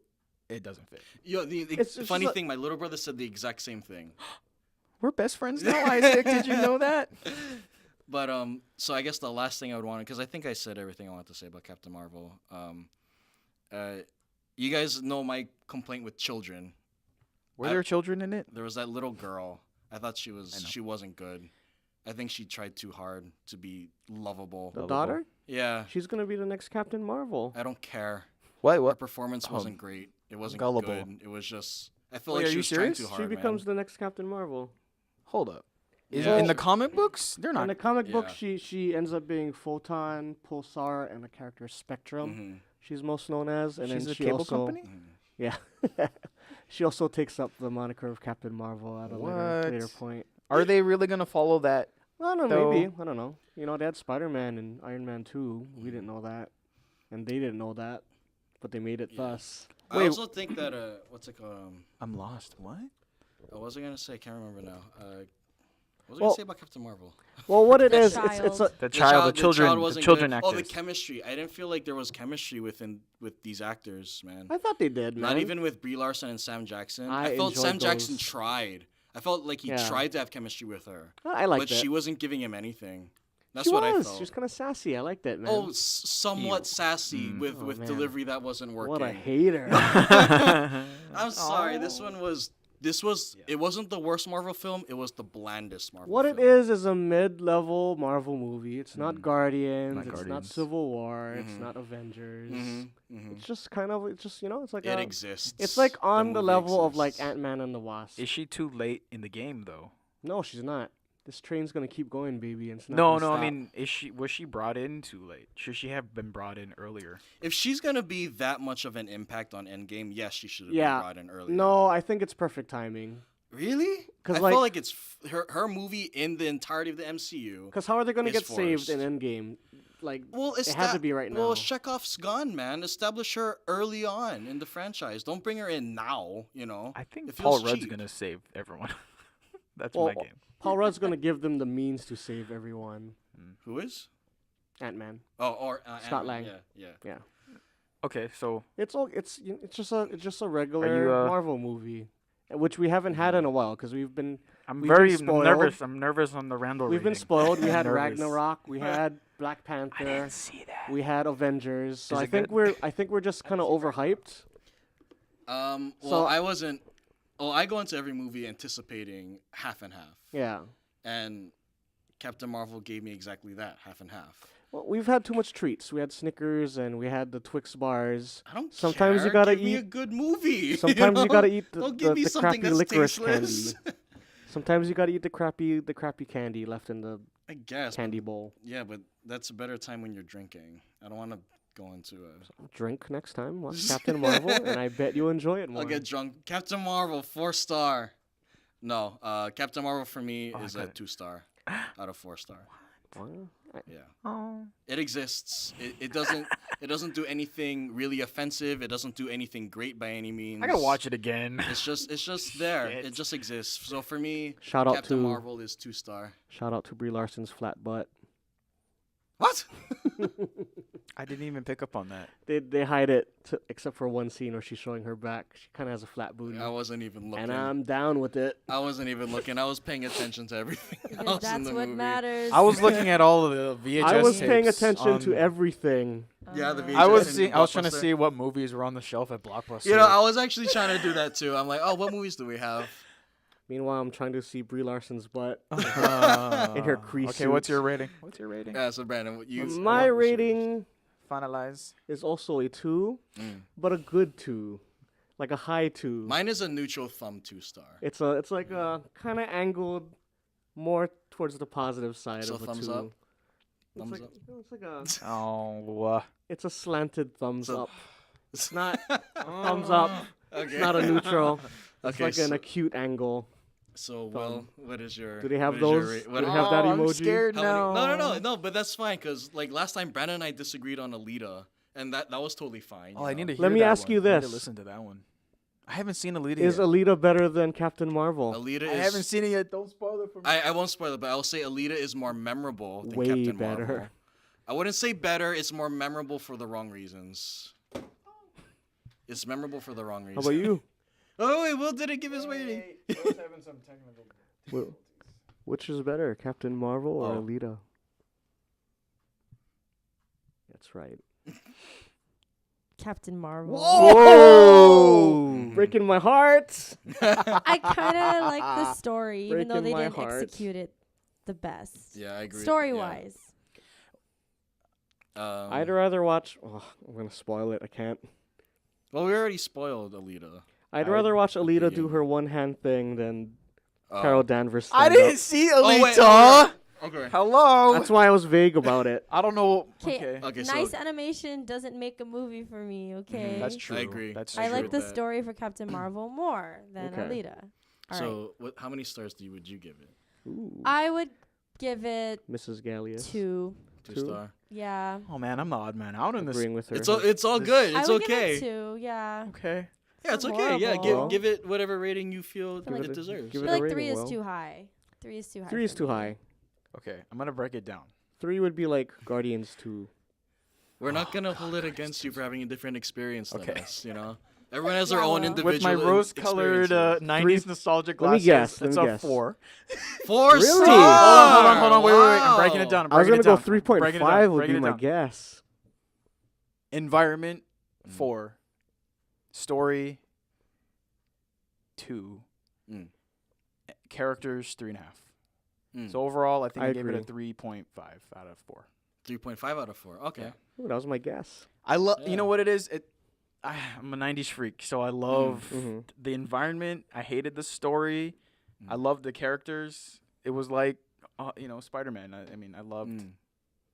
it doesn't fit. The It's just funny like- thing, my little brother said the exact same thing. We're best friends now, Isaac. Did you know that? But so I guess the last thing I would want, because I think I said everything I wanted to say about Captain Marvel. You guys know my complaint with children. Were there children in it? There was that little girl. I thought she wasn't good. I think she tried too hard to be lovable. The daughter? Yeah, She's gonna be the next Captain Marvel. I don't care. What? Her What? performance wasn't great. It wasn't gullible. good. It was just. I feel Wait, like are she you was trying serious? too She hard. She becomes man. the next Captain Marvel. Hold up. Is Yeah. in the comic books? They're In not. the comic book, Yeah. she ends up being Photon, Pulsar, and the character Spectrum. Mhm. She's most known as, and She's then a she cable also company. yeah, she also takes up the moniker of Captain Marvel at a later What? point. Are they really gonna follow that? I don't know, Though- maybe I don't know. They had Spider-Man and Iron Man 2. We didn't know that, and they didn't know that. but they made it Yeah. thus. I Wait, also think that what's it called? I'm lost. What? What was I gonna say? I can't remember now. What was I Well- gonna say about Captain Marvel? well, what it The is, it's a child. The children wasn't actors. good. Oh, the chemistry. I didn't feel like there was chemistry with these actors, man. I thought they did, man. Not even with Brie Larson and Sam Jackson. I I felt Sam enjoyed Jackson those. tried. I felt like he Yeah. tried to have chemistry with her, I liked but it. she wasn't giving him anything. That's She what I was. felt. She was kind of sassy. I liked it, man. Oh, somewhat sassy with Oh, with man. delivery that wasn't working. What a hater. I'm sorry. This was. It wasn't the worst Marvel film. It was the blandest Marvel. What film. it is a mid-level Marvel movie. It's not Guardians. Not It's not Guardians. Civil War. It's Mhm. not Avengers. Mhm, mhm. It's just kind of, it's just, it's like It a, exists. it's like on the movie level of like exists. Ant-Man and the Wasp. Is she too late in the game though? No, she's not. This train's gonna keep going, baby. And it's not No, gonna no. I stop. mean, was she brought in too late? Should she have been brought in earlier? If she's gonna be that much of an impact on Endgame, yes, she should have Yeah. been brought in earlier. No, I think it's perfect timing. Really? 'Cause, I like- feel like it's her movie in the entirety of the MCU. Because how are they gonna It's get saved in forced. Endgame? Like, Well, it had to be right now. Well, Chekhov's gone, man. Establish her early on in the franchise. Don't bring her in now. I think It Paul feels Rudd's cheap. gonna save everyone. That's Well, my game. Paul Rudd's gonna give them the means to save everyone. Who is? Ant-Man. Oh, or Scott Ant-Man. Lang. Yeah. Okay, so It's just a regular Marvel movie, which we haven't had in a while because we've been I'm We've very been spoiled. nervous. I'm nervous on the Randall. we've been rating. spoiled. We I'm had nervous. Ragnarok. We had Black Panther. see that. We had Avengers. So Is I it think good? I think we're just kind of overhyped. Well, So- I wasn't. Well, I go into every movie anticipating half and half, Yeah. and Captain Marvel gave me exactly that, half and half. Well, we've had too much treats. We had Snickers and we had the Twix bars. I don't Sometimes you care. gotta Give me a eat- good movie. Sometimes you know? gotta eat Don't give me the something crappy that's licorice tasteless. candy. Sometimes you gotta eat the crappy candy left in the I guess. candy bowl. Yeah, but that's a better time when you're drinking. I don't want to go into a. Drink next time. Watch Captain Marvel, and I bet you'll enjoy it more. I'll get drunk. Captain Marvel, 4-star. No, Captain Marvel for me Oh, is I a got it. 2-star out of 4-star. Well, Yeah, Oh. it exists. It doesn't do anything really offensive. It doesn't do anything great by any means. I gotta watch it again. It's just there. Shit. It just exists. So for me, Shout out Captain to Marvel is 2-star. Shout out to Brie Larson's flat butt. What? I didn't even pick up on that. They hide it except for one scene where she's showing her back. She kind of has a flat booty, I wasn't even looking. and I'm down with it. I wasn't even looking. I was paying attention to everything Because else in that's the what movie. matters. I was looking at all of the VHS. I was paying tapes attention to on- everything. Yeah, the I was VHS see. and I was trying to Blockbuster. see what movies were on the shelf at Blockbuster. You know, I was actually trying to do that too. I'm like, oh, what movies do we have? Meanwhile, I'm trying to see Brie Larson's butt. Uh, In her crease Okay, what's suit. your rating? What's your rating? Yeah, so Brandon, what you? My what was yours? rating Finalize. is also a 2, Mm. but a good 2, like a high 2. Mine is a neutral thumb 2-star. It's like a kind of angled more towards the positive side So of a thumbs 2. up? It's Thumbs like, up. It's like a Oh. it's a slanted thumbs So- up. It's not thumbs up. Okay. It's not a neutral. It's Okay, like an so- acute angle. So, well, what is your? Do they have what is your those? ra- what- Do they have that I'm emoji? scared how many- now. no, but that's fine because like last time Brandon and I disagreed on Alita, and that was totally fine. Oh, I need to hear Let me that ask one. you I need to this. listen to that one. I haven't seen Alita Is yet. Alita better than Captain Marvel? Alita I is. haven't seen it yet. Don't spoil it for me. I won't spoil it, but I'll say Alita is more memorable than Way Captain better. Marvel. I wouldn't say better. It's more memorable for the wrong reasons. It's memorable for the wrong How reasons. about you? Oh wait, Will didn't give his rating. Which is better, Captain Marvel or Oh. Alita? That's right. Captain Marvel. Whoa! Breaking my heart. I kind of like the story, even though Breaking they my didn't heart. execute it the best. Yeah, I agree. Story wise. Yeah. I'd rather watch. Oh, I'm gonna spoil it. I can't. Well, we already spoiled Alita. I'd rather watch Alita do beginning. her one hand thing than Oh. Carol Danvers. I stand didn't up. see Oh, Alita. wait, Okay. Hello. That's why I was vague about it. I don't know. 'Kay, Okay. Okay, nice so animation doesn't make a movie for me, okay? That's true. I agree. That's I true. like the with that. story for Captain Marvel more than Okay. Alita. All right. so how many stars would you give it? Ooh. I would give it Mrs. Gallius. 2. 2 2? star. Yeah. Oh man, I'm the odd man out in this. Agreeing with her. It's all good. It's I would okay. give it 2. Yeah. Okay. Yeah, it's Not okay. Yeah, horrible. give it whatever rating you feel feel like it deserves. give I it feel a like 3 rating, is Will. too high. 3 is too high. 3 is for too me. high. Okay, I'm gonna break it down. 3 would be like Guardians 2. We're not gonna hold it against you for having a different experience than Okay. us. Everyone has their Yeah, own well. individual. With my rose-colored experiences. 90s nostalgic Let me glasses, guess, it's let me a guess. 4. 4 Really? stars. Hold on, wait. I'm breaking it Wow. down. I'm I was breaking gonna it go down. Breaking it down, 3.5 would breaking be it my down. guess. Environment, Mm. 4. Story, 2. Mm. Characters, 3.5. Mm. So overall, I think I I gave it a agree. 3.5 out of 4. 3.5 out of 4. Okay. Yeah. Ooh, that was my guess. I love. Yeah. You know what it is? I'm a 90s freak, so I love Mhm. the environment. I hated the story. I Mm. loved the characters. It was like, Spider-Man. I mean, I loved Mm.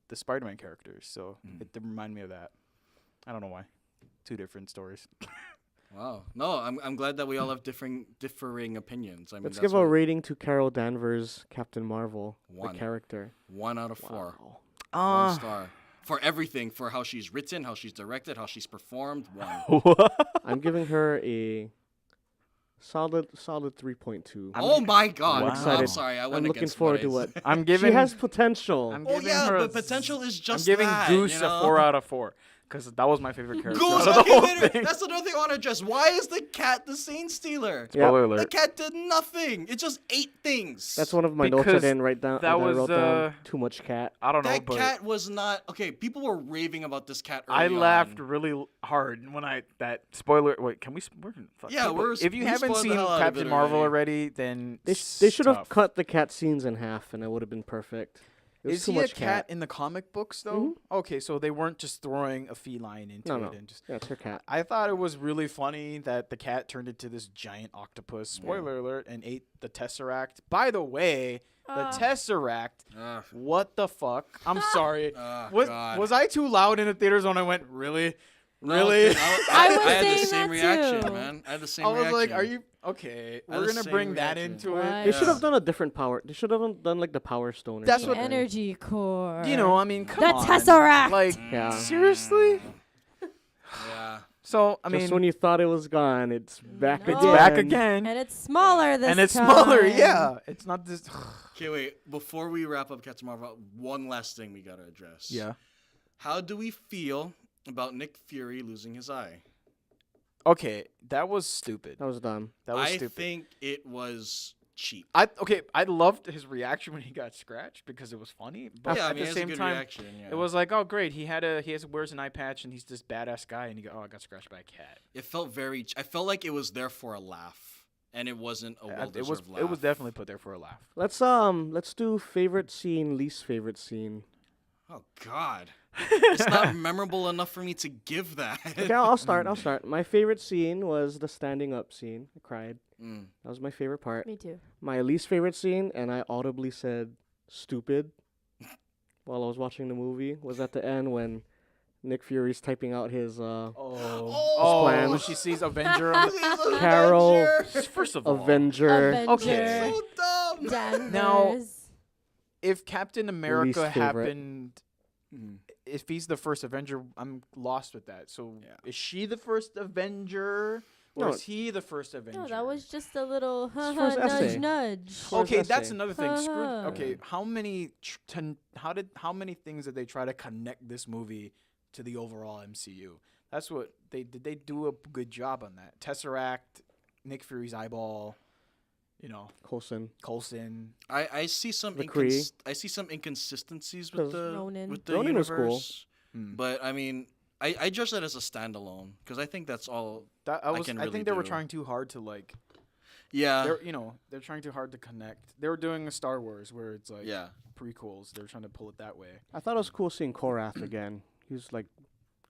the Spider-Man characters, so Mm. it did remind me of that. I don't know why. 2 different stories. Wow. No, I'm glad that we all have differing opinions. I mean, Let's that's give a what- rating to Carol Danvers, Captain Marvel, 1. the character. 1 out of 4. Wow. 1 star. For everything, for how she's written, how she's directed, how she's performed. 1. I'm giving her a solid 3.2. Oh my God! I'm I'm excited. sorry, I I'm went looking against forward to I what said. I'm She giving. has potential. I'm Oh giving yeah, her but potential is just I'm giving that, Goose you a know? 4 out of 4 because that was my favorite character. Goose, out of the okay, whole wait, thing. that's another thing I want to address. Why is the cat the scene stealer? Yeah. Spoiler The alert. cat did nothing. It just ate things. That's one of my notes I Because didn't write down. that I was, wrote down too much cat. I don't know, That but cat was not okay. People were raving about this cat. I early laughed on. really hard when that spoiler. Wait, can we? Yeah, if you we haven't spoiled the seen hell out of Captain it Marvel already. already, then They it's should have tough. cut the cat scenes in half, and it would have been perfect. It was Is too he a much cat in the comic books though? Okay, so they weren't just throwing a feline into No, it no. and just. Yeah, it's her cat. I thought it was really funny that the cat turned into this giant octopus. Spoiler alert! And ate the Tesseract. By the way, the Tesseract. Ugh. What the fuck? I'm sorry. Oh, Was God. was I too loud in the theaters when I went? Really? No, Really? 'cause I was I had the saying same that reaction, too. man. I had the same I was reaction. like, "Are you okay? I had We're the gonna same bring that reaction. into What? it." They should Yeah. have done a different power. They should have done like the Power Stone. Or That's The what- something. energy core. You know, I mean, come The on. Tesseract! Like, Yeah. seriously? Yeah. So I mean, Just when you thought it was gone, it's back No. again. it's back again, And it's smaller this and it's time. smaller. Yeah, it's not this. Okay, wait. Before we wrap up Captain Marvel, one last thing we gotta address. Yeah. How do we feel about Nick Fury losing his eye? Okay, that was stupid. That was dumb. That was I stupid. think it was cheap. I loved his reaction when he got scratched because it was funny. But yeah, I at mean, the it's same a good time, reaction. Yeah. it was like, oh great, he wears an eye patch and he's this badass guy, and he go, oh, I got scratched by a cat. It felt very. I felt like it was there for a laugh, and it wasn't a well-deserved laugh. It was definitely put there for a laugh. Let's do favorite scene, least favorite scene. Oh God, it's not memorable enough for me to give that. Okay, I'll start. My favorite scene was the standing up scene. I cried. Mm. That was my favorite part. Me too. My least favorite scene, and I audibly said "stupid" while I was watching the movie, was at the end when Nick Fury's typing out his Oh, plan. when she sees Avenger on the Carol first of all, Avenger. Okay. So dumb. Danvers. Now- if Captain America Least favorite. happened, Mm. if he's the first Avenger, I'm lost with that. So Yeah. is she the first Avenger, or No. is he the first Avenger? No, that was just a little first nudge, essay. nudge. First Okay, that's essay. another thing. Screw. Uh-huh. Okay, how many things did they try to connect this movie to the overall MCU? That's what they did. They do a good job on that. Tesseract, Nick Fury's eyeball, Coulson. Coulson. I see some McCree. I see some inconsistencies with 'Cause the Ronan. with the Ronan was cool. universe. Hmm. But I mean, I judge that as a standalone because I think that's all. That I can I really think they were do. trying too hard to like. Yeah. They're trying too hard to connect. They were doing a Star Wars where it's like Yeah. prequels. They're trying to pull it that way. I thought it was cool seeing Korath again. He's like,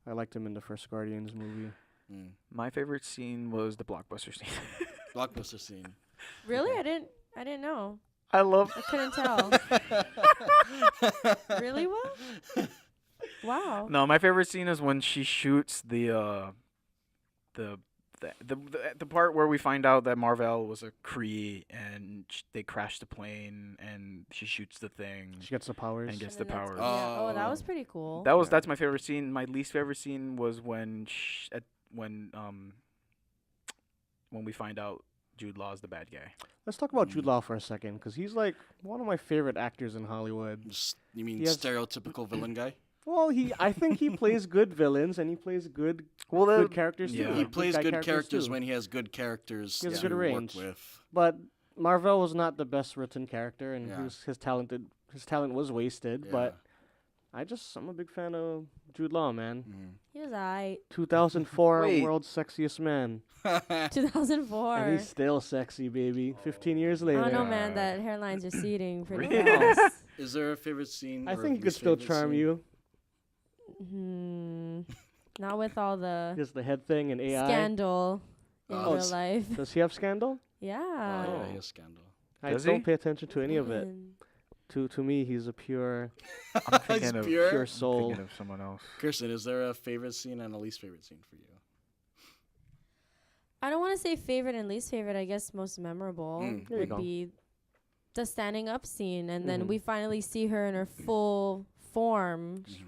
I liked him in the first Guardians movie. Mm. My favorite scene was the blockbuster scene. Blockbuster scene. Really? I didn't know. I love. I couldn't tell. Really? What? Wow. No, my favorite scene is when she shoots the the part where we find out that Marvel was a Kree and they crash the plane and she shoots the thing She gets the powers. and gets And the then powers. Yeah. Oh, that Oh. was pretty cool. That's my favorite scene. My least favorite scene was when we find out Jude Law is the bad guy. Let's talk about Jude Law for a second, because he's like one of my favorite actors in Hollywood. You mean He has- stereotypical villain guy? Well, I think he plays good villains and he plays good characters too. yeah. He good plays guy good characters characters too. when he has good characters He has a to good range. work with. But Marvel was not the best written character, and Yeah. his talent was wasted. Yeah. But I'm a big fan of Jude Law, man. Mm. He was alright. 2004 Wait. World's Sexiest Man, 2004. and he's still sexy, baby. 15 years later. I don't know, man. That hairline's receding pretty Really? fast. Is there a favorite scene? I or think he could least still favorite charm scene? you. Not with all the Just the head thing and AI. scandal in Oh, real it's- life. Does he have scandal? Yeah. Oh, Oh. yeah, he has scandal. I Does don't he? pay attention to any of it. Mm. To me, he's a pure I'm thinking of pure. pure soul. thinking of someone else. Kirsten, is there a favorite scene and a least favorite scene for you? I don't want to say favorite and least favorite. I guess most memorable Mm. There you would go. be the standing up scene, and then Mhm. we finally see her in her full form, Just Mhm.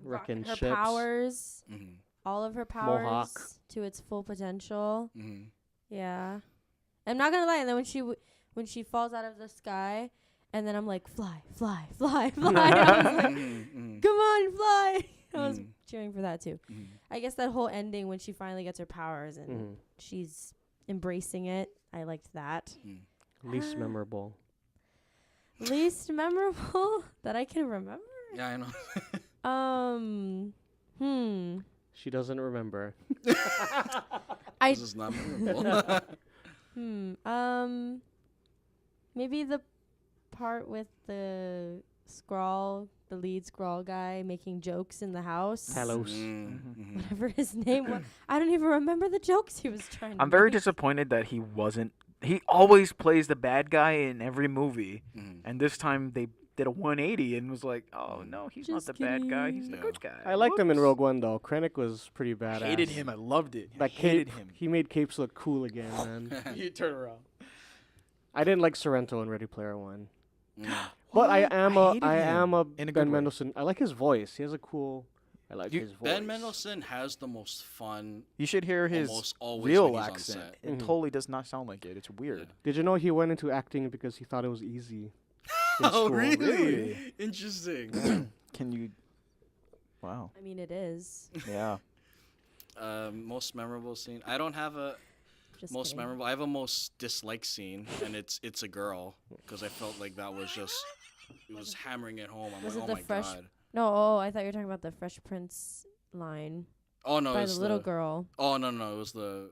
wrecking her ships. powers, Mm-hmm. all of her powers Mohawk. to its full potential. Mm-hmm. Yeah, I'm not gonna lie. And then when she falls out of the sky, and then I'm like, fly, fly, fly, fly. I was like, Mm-hmm. come on, fly. I was Mhm. cheering for that too. Mm-hmm. I guess that whole ending when she finally gets her powers and Mhm. she's embracing it. I liked that. Least Ah. memorable. Least memorable that I can remember. Yeah, I know. She doesn't remember. I This is not memorable. maybe the part with the lead scrawl guy making jokes in the house. Talos. Mm-hmm. Whatever his name was. I don't even remember the jokes he was trying to I'm very make. disappointed that he wasn't. He always plays the bad guy in every movie, Mm-hmm. and this time they did a 180 and was like, "Oh no, he's not Just the bad guy. He's the kidding. good guy." I liked him in Whoops. Rogue One though. Krennic was pretty badass. Hated him. I loved it. That hated cape, him. he made capes look cool again, man. You turn around. I didn't like Sorrento in Ready Player One, Mm. but I What? am I a hated I him am a in a good Ben way. Mendelsohn. I like his voice. He has a cool. I like You- his voice. Ben Mendelsohn has the most fun. You should hear his Almost always real when he's on accent. set. It Mhm. totally does not sound like it. It's weird. Did you know he went into acting because he thought it was easy? in Oh, school? really? Really? Interesting. Can you? Wow. I mean, it is. Yeah. Most memorable scene. I don't have a Just most kidding. memorable. I have a most disliked scene, and it's a girl because I felt like that was just it was hammering it home. I'm Was like, it oh the my Fresh- god. No, I thought you were talking about the Fresh Prince line Oh no, by it's the little girl. Oh no, it was the.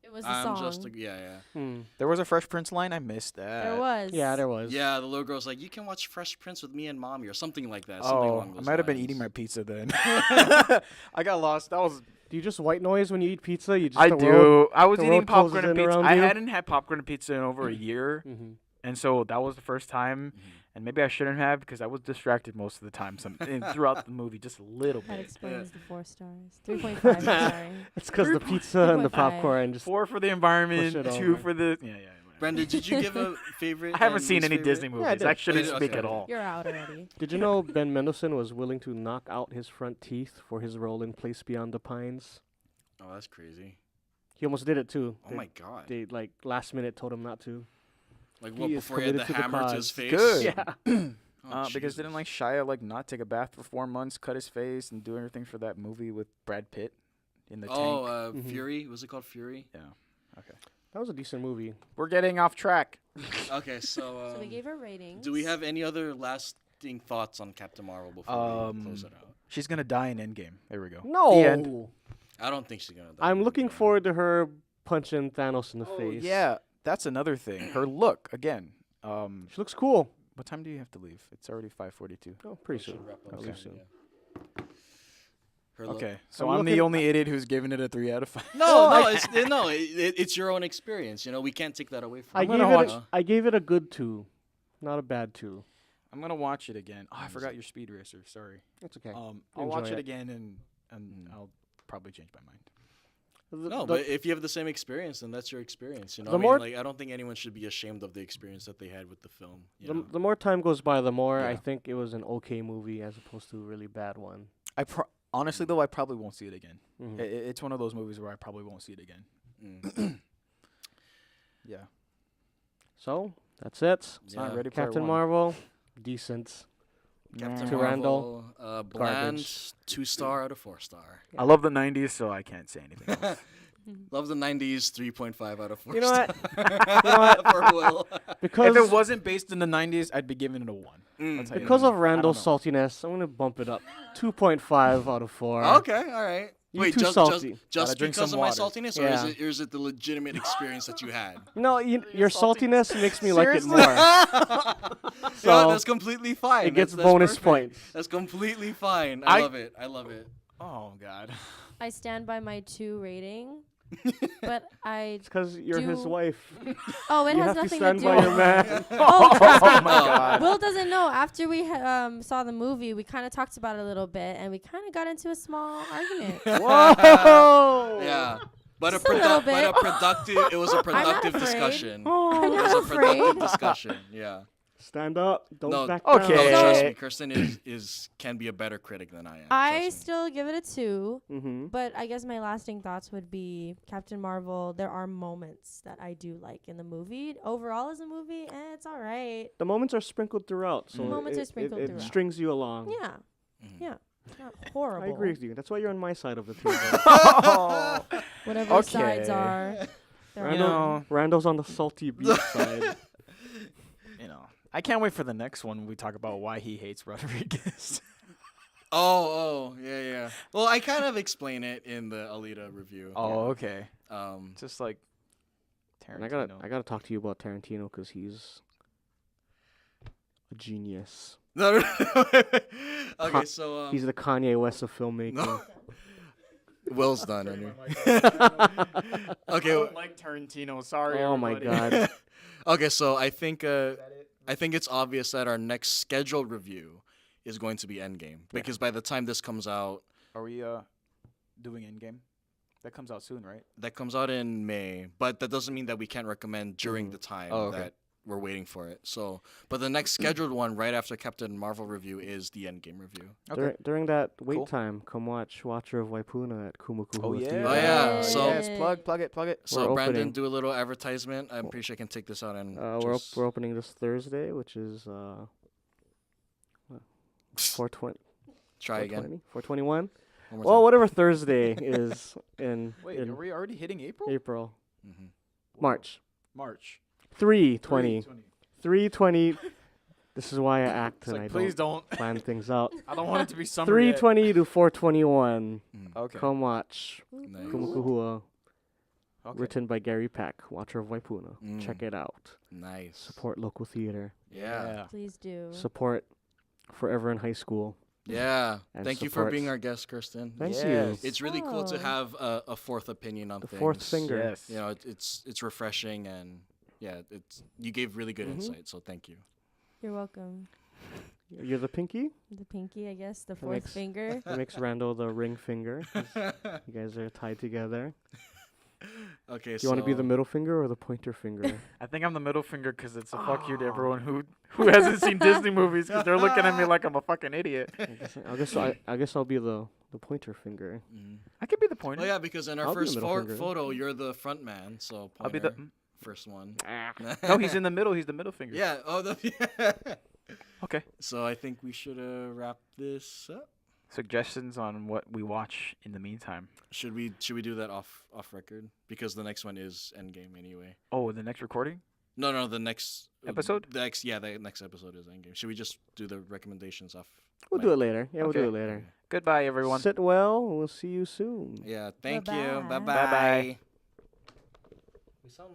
It was the I'm song. just a, yeah. Hmm. There was a Fresh Prince line. I missed that. There was. Yeah, there was. Yeah, the little girl's like, you can watch Fresh Prince with me and mommy or something like that. Something Oh, along I those might have been lines. eating my pizza then. I got lost. That was. Do you just white noise when you eat pizza? You just I the do. world- I was the eating world closes popcorn and in pizza. around I you? hadn't had popcorn and pizza in over a year, Mhm. and so that was the first time. And maybe I shouldn't have because I was distracted most of the time. Throughout the movie, just a little That bit. explains the 4 stars. 3.5. Sorry. It's because the pizza and the 3.5. popcorn just. 4 for the environment, Push it 2 over. for the. Yeah. Whatever. Brenda, did you give a favorite? I haven't and seen least any favorite? Disney I movies. did. I shouldn't Okay. speak at all. You're out already. Did you know Ben Mendelsohn was willing to knock out his front teeth for his role in Place Beyond the Pines? Oh, that's crazy. He almost did it too. Oh my god. They like last minute told him not to. Like he what? is Before he had the committed to the hammer to his cause. face. Good. Yeah. Oh, Because Jesus. didn't like Shia not take a bath for 4 months, cut his face, and do everything for that movie with Brad Pitt in the tank? Mhm. Fury. Was it called Fury? Okay. That was a decent movie. We're getting off track. Okay, so. So we gave her ratings. Do we have any other lasting thoughts on Captain Marvel before we close it out? She's gonna die in Endgame. There we go. No. The end. I don't think she's gonna die. I'm looking forward to her punching Thanos in the Oh, face. yeah, that's another thing. Her look again. She looks cool. What time do you have to leave? It's already 5:42. Oh, pretty Should soon. wrap up I'll soon, leave soon. yeah. Her look- Okay, so I'm I'm the looking- only idiot who's giving it a 3 out of 5. It's your own experience. You know, we can't take that away from I you. gave gonna it. watch- I gave it a good 2, not a bad 2. I'm gonna watch it again. Oh, I forgot your Speed Racer. Sorry. That's okay. I'll watch Enjoy it it. again and I'll probably change my mind. No, but if you have the same experience, then that's your experience. You know, The I mean, more- like I don't think anyone should be ashamed of the experience that they had with the film. You the, know? the more time goes by, the more I Yeah. think it was an okay movie as opposed to a really bad one. Honestly though, I probably won't see it again. Mhm. It's one of those movies where I probably won't see it again. Mm. Yeah. So that's it. It's not Yeah. Ready Player Captain One. Marvel, decent. Captain To Randall, Marvel, bland, garbage. 2-star out of 4-star. I love the '90s, so I can't say anything else. Love the 90s, 3.5 out of 4 You know star. what? You know what? For Will. Because If it wasn't based in the '90s, I'd be giving it a 1. Mm. I'll tell you because that. of Randall's know. saltiness, I'm gonna bump it up 2.5 out of 4. Okay, all right. You Wait, too just salty. just drink because some of my water. saltiness, Yeah. or is it the legitimate experience that you had? No, your saltiness makes me like it Seriously? more. Yeah, So that's completely fine. it gets That's bonus perfect. points. That's completely fine. I I- love it. I love it. Oh God. I stand by my 2 rating, but I It's because you're his Do- wife. oh it You has have to nothing stand to by do. your man. Oh, trust me. Oh my God. Will doesn't know. After we saw the movie, we kind of talked about it a little bit, and we kind of got into a small argument. Whoa! Yeah. But Just a little bit. it was a productive afraid. discussion. I'm It was not a productive afraid. discussion. Yeah. Stand up. Don't No, back No, Okay. down. trust Eh. me, Kirsten can be a better critic than I am. I trust me. still give it a 2, Mm-hmm. but I guess my lasting thoughts would be Captain Marvel. There are moments that I do like in the movie. Overall, as a movie, it's all right. The moments are sprinkled throughout, so The moments it, are sprinkled it throughout. strings you along. Yeah, Mhm. yeah. It's not horrible. I agree with you. That's why you're on my side of the table. Whatever sides Okay. are. they're You all know, Randall's on the salty beef side. you know, I can't wait for the next one when we talk about why he hates Rodriguez. Yeah. Well, I kind of explain it in the Alita review. Oh, okay. Just Just like And Tarantino. I gotta talk to you about Tarantino because he's a genius. no. Okay, so He's the Kanye West of filmmaking. no. Will's done. Okay. like Tarantino. Sorry. Oh my everybody. god. Okay, so I think it's obvious that our next scheduled review is going to be Endgame because by the time this comes out, Are we doing Endgame? That comes out soon, right? that comes out in May, but that doesn't mean that we can't recommend during Mhm. the time Oh, okay. that we're waiting for it. So, but the next scheduled one right after Captain Marvel review is the Endgame review. During that wait Cool. time, come watch Watcher of Waipuna at Kumukuhua Oh yeah. Theater. Oh, yeah. So- yes, plug it. So We're Brandon, opening. do a little advertisement. I'm pretty sure I can take this out and We're opening this Thursday, which is 420. try again. 421. One more Well, time. whatever Thursday is in Wait, in are we already hitting April? April, Mhm. March. March. 320. 320. This is why I act It's and like, I please don't don't. plan things out. I don't want it to be summer. 320 to 421. Mhm. Okay. Come watch Nice. Kumukuhua, Okay. written by Gary Peck, Watcher of Waipuna. Mm. Check it out. Nice. Support local theater. Yeah. Please do. Support Forever in High School. Yeah. And Thank you for support- being our guest, Kirsten. Thank Yes. you. It's really cool to Oh. have a fourth opinion on The things. fourth finger. Yes. You know, it's refreshing and yeah, you gave really good Mhm. insight. So thank you. You're welcome. You're the pinky. The pinky, I guess. The That fourth makes- finger. That makes Randall the ring finger. 'Cause you guys are tied together. Okay, Do you want to be the so- middle finger or the pointer finger? I think I'm the middle finger because it's a fuck you to everyone who hasn't seen Disney movies because they're looking at me like I'm a fucking idiot. I guess I'll be the pointer finger. Mhm. I could be the pointer. Oh yeah, because in our I'll be the first middle finger. photo, you're the front man. So I'll be the. pointer, first one. No, he's in the middle. He's the middle finger. Yeah. Oh, Okay. So I think we should wrap this up. Suggestions on what we watch in the meantime. Should we do that off record because the next one is Endgame anyway. Oh, the next recording? No, the next Episode? The next episode is Endgame. Should we just do the recommendations off? We'll do it later. Yeah, we'll do Okay. it later. Goodbye, everyone. Sit well. We'll see you soon. Yeah. Thank you. Bye-bye. Bye bye. Bye-bye. We sound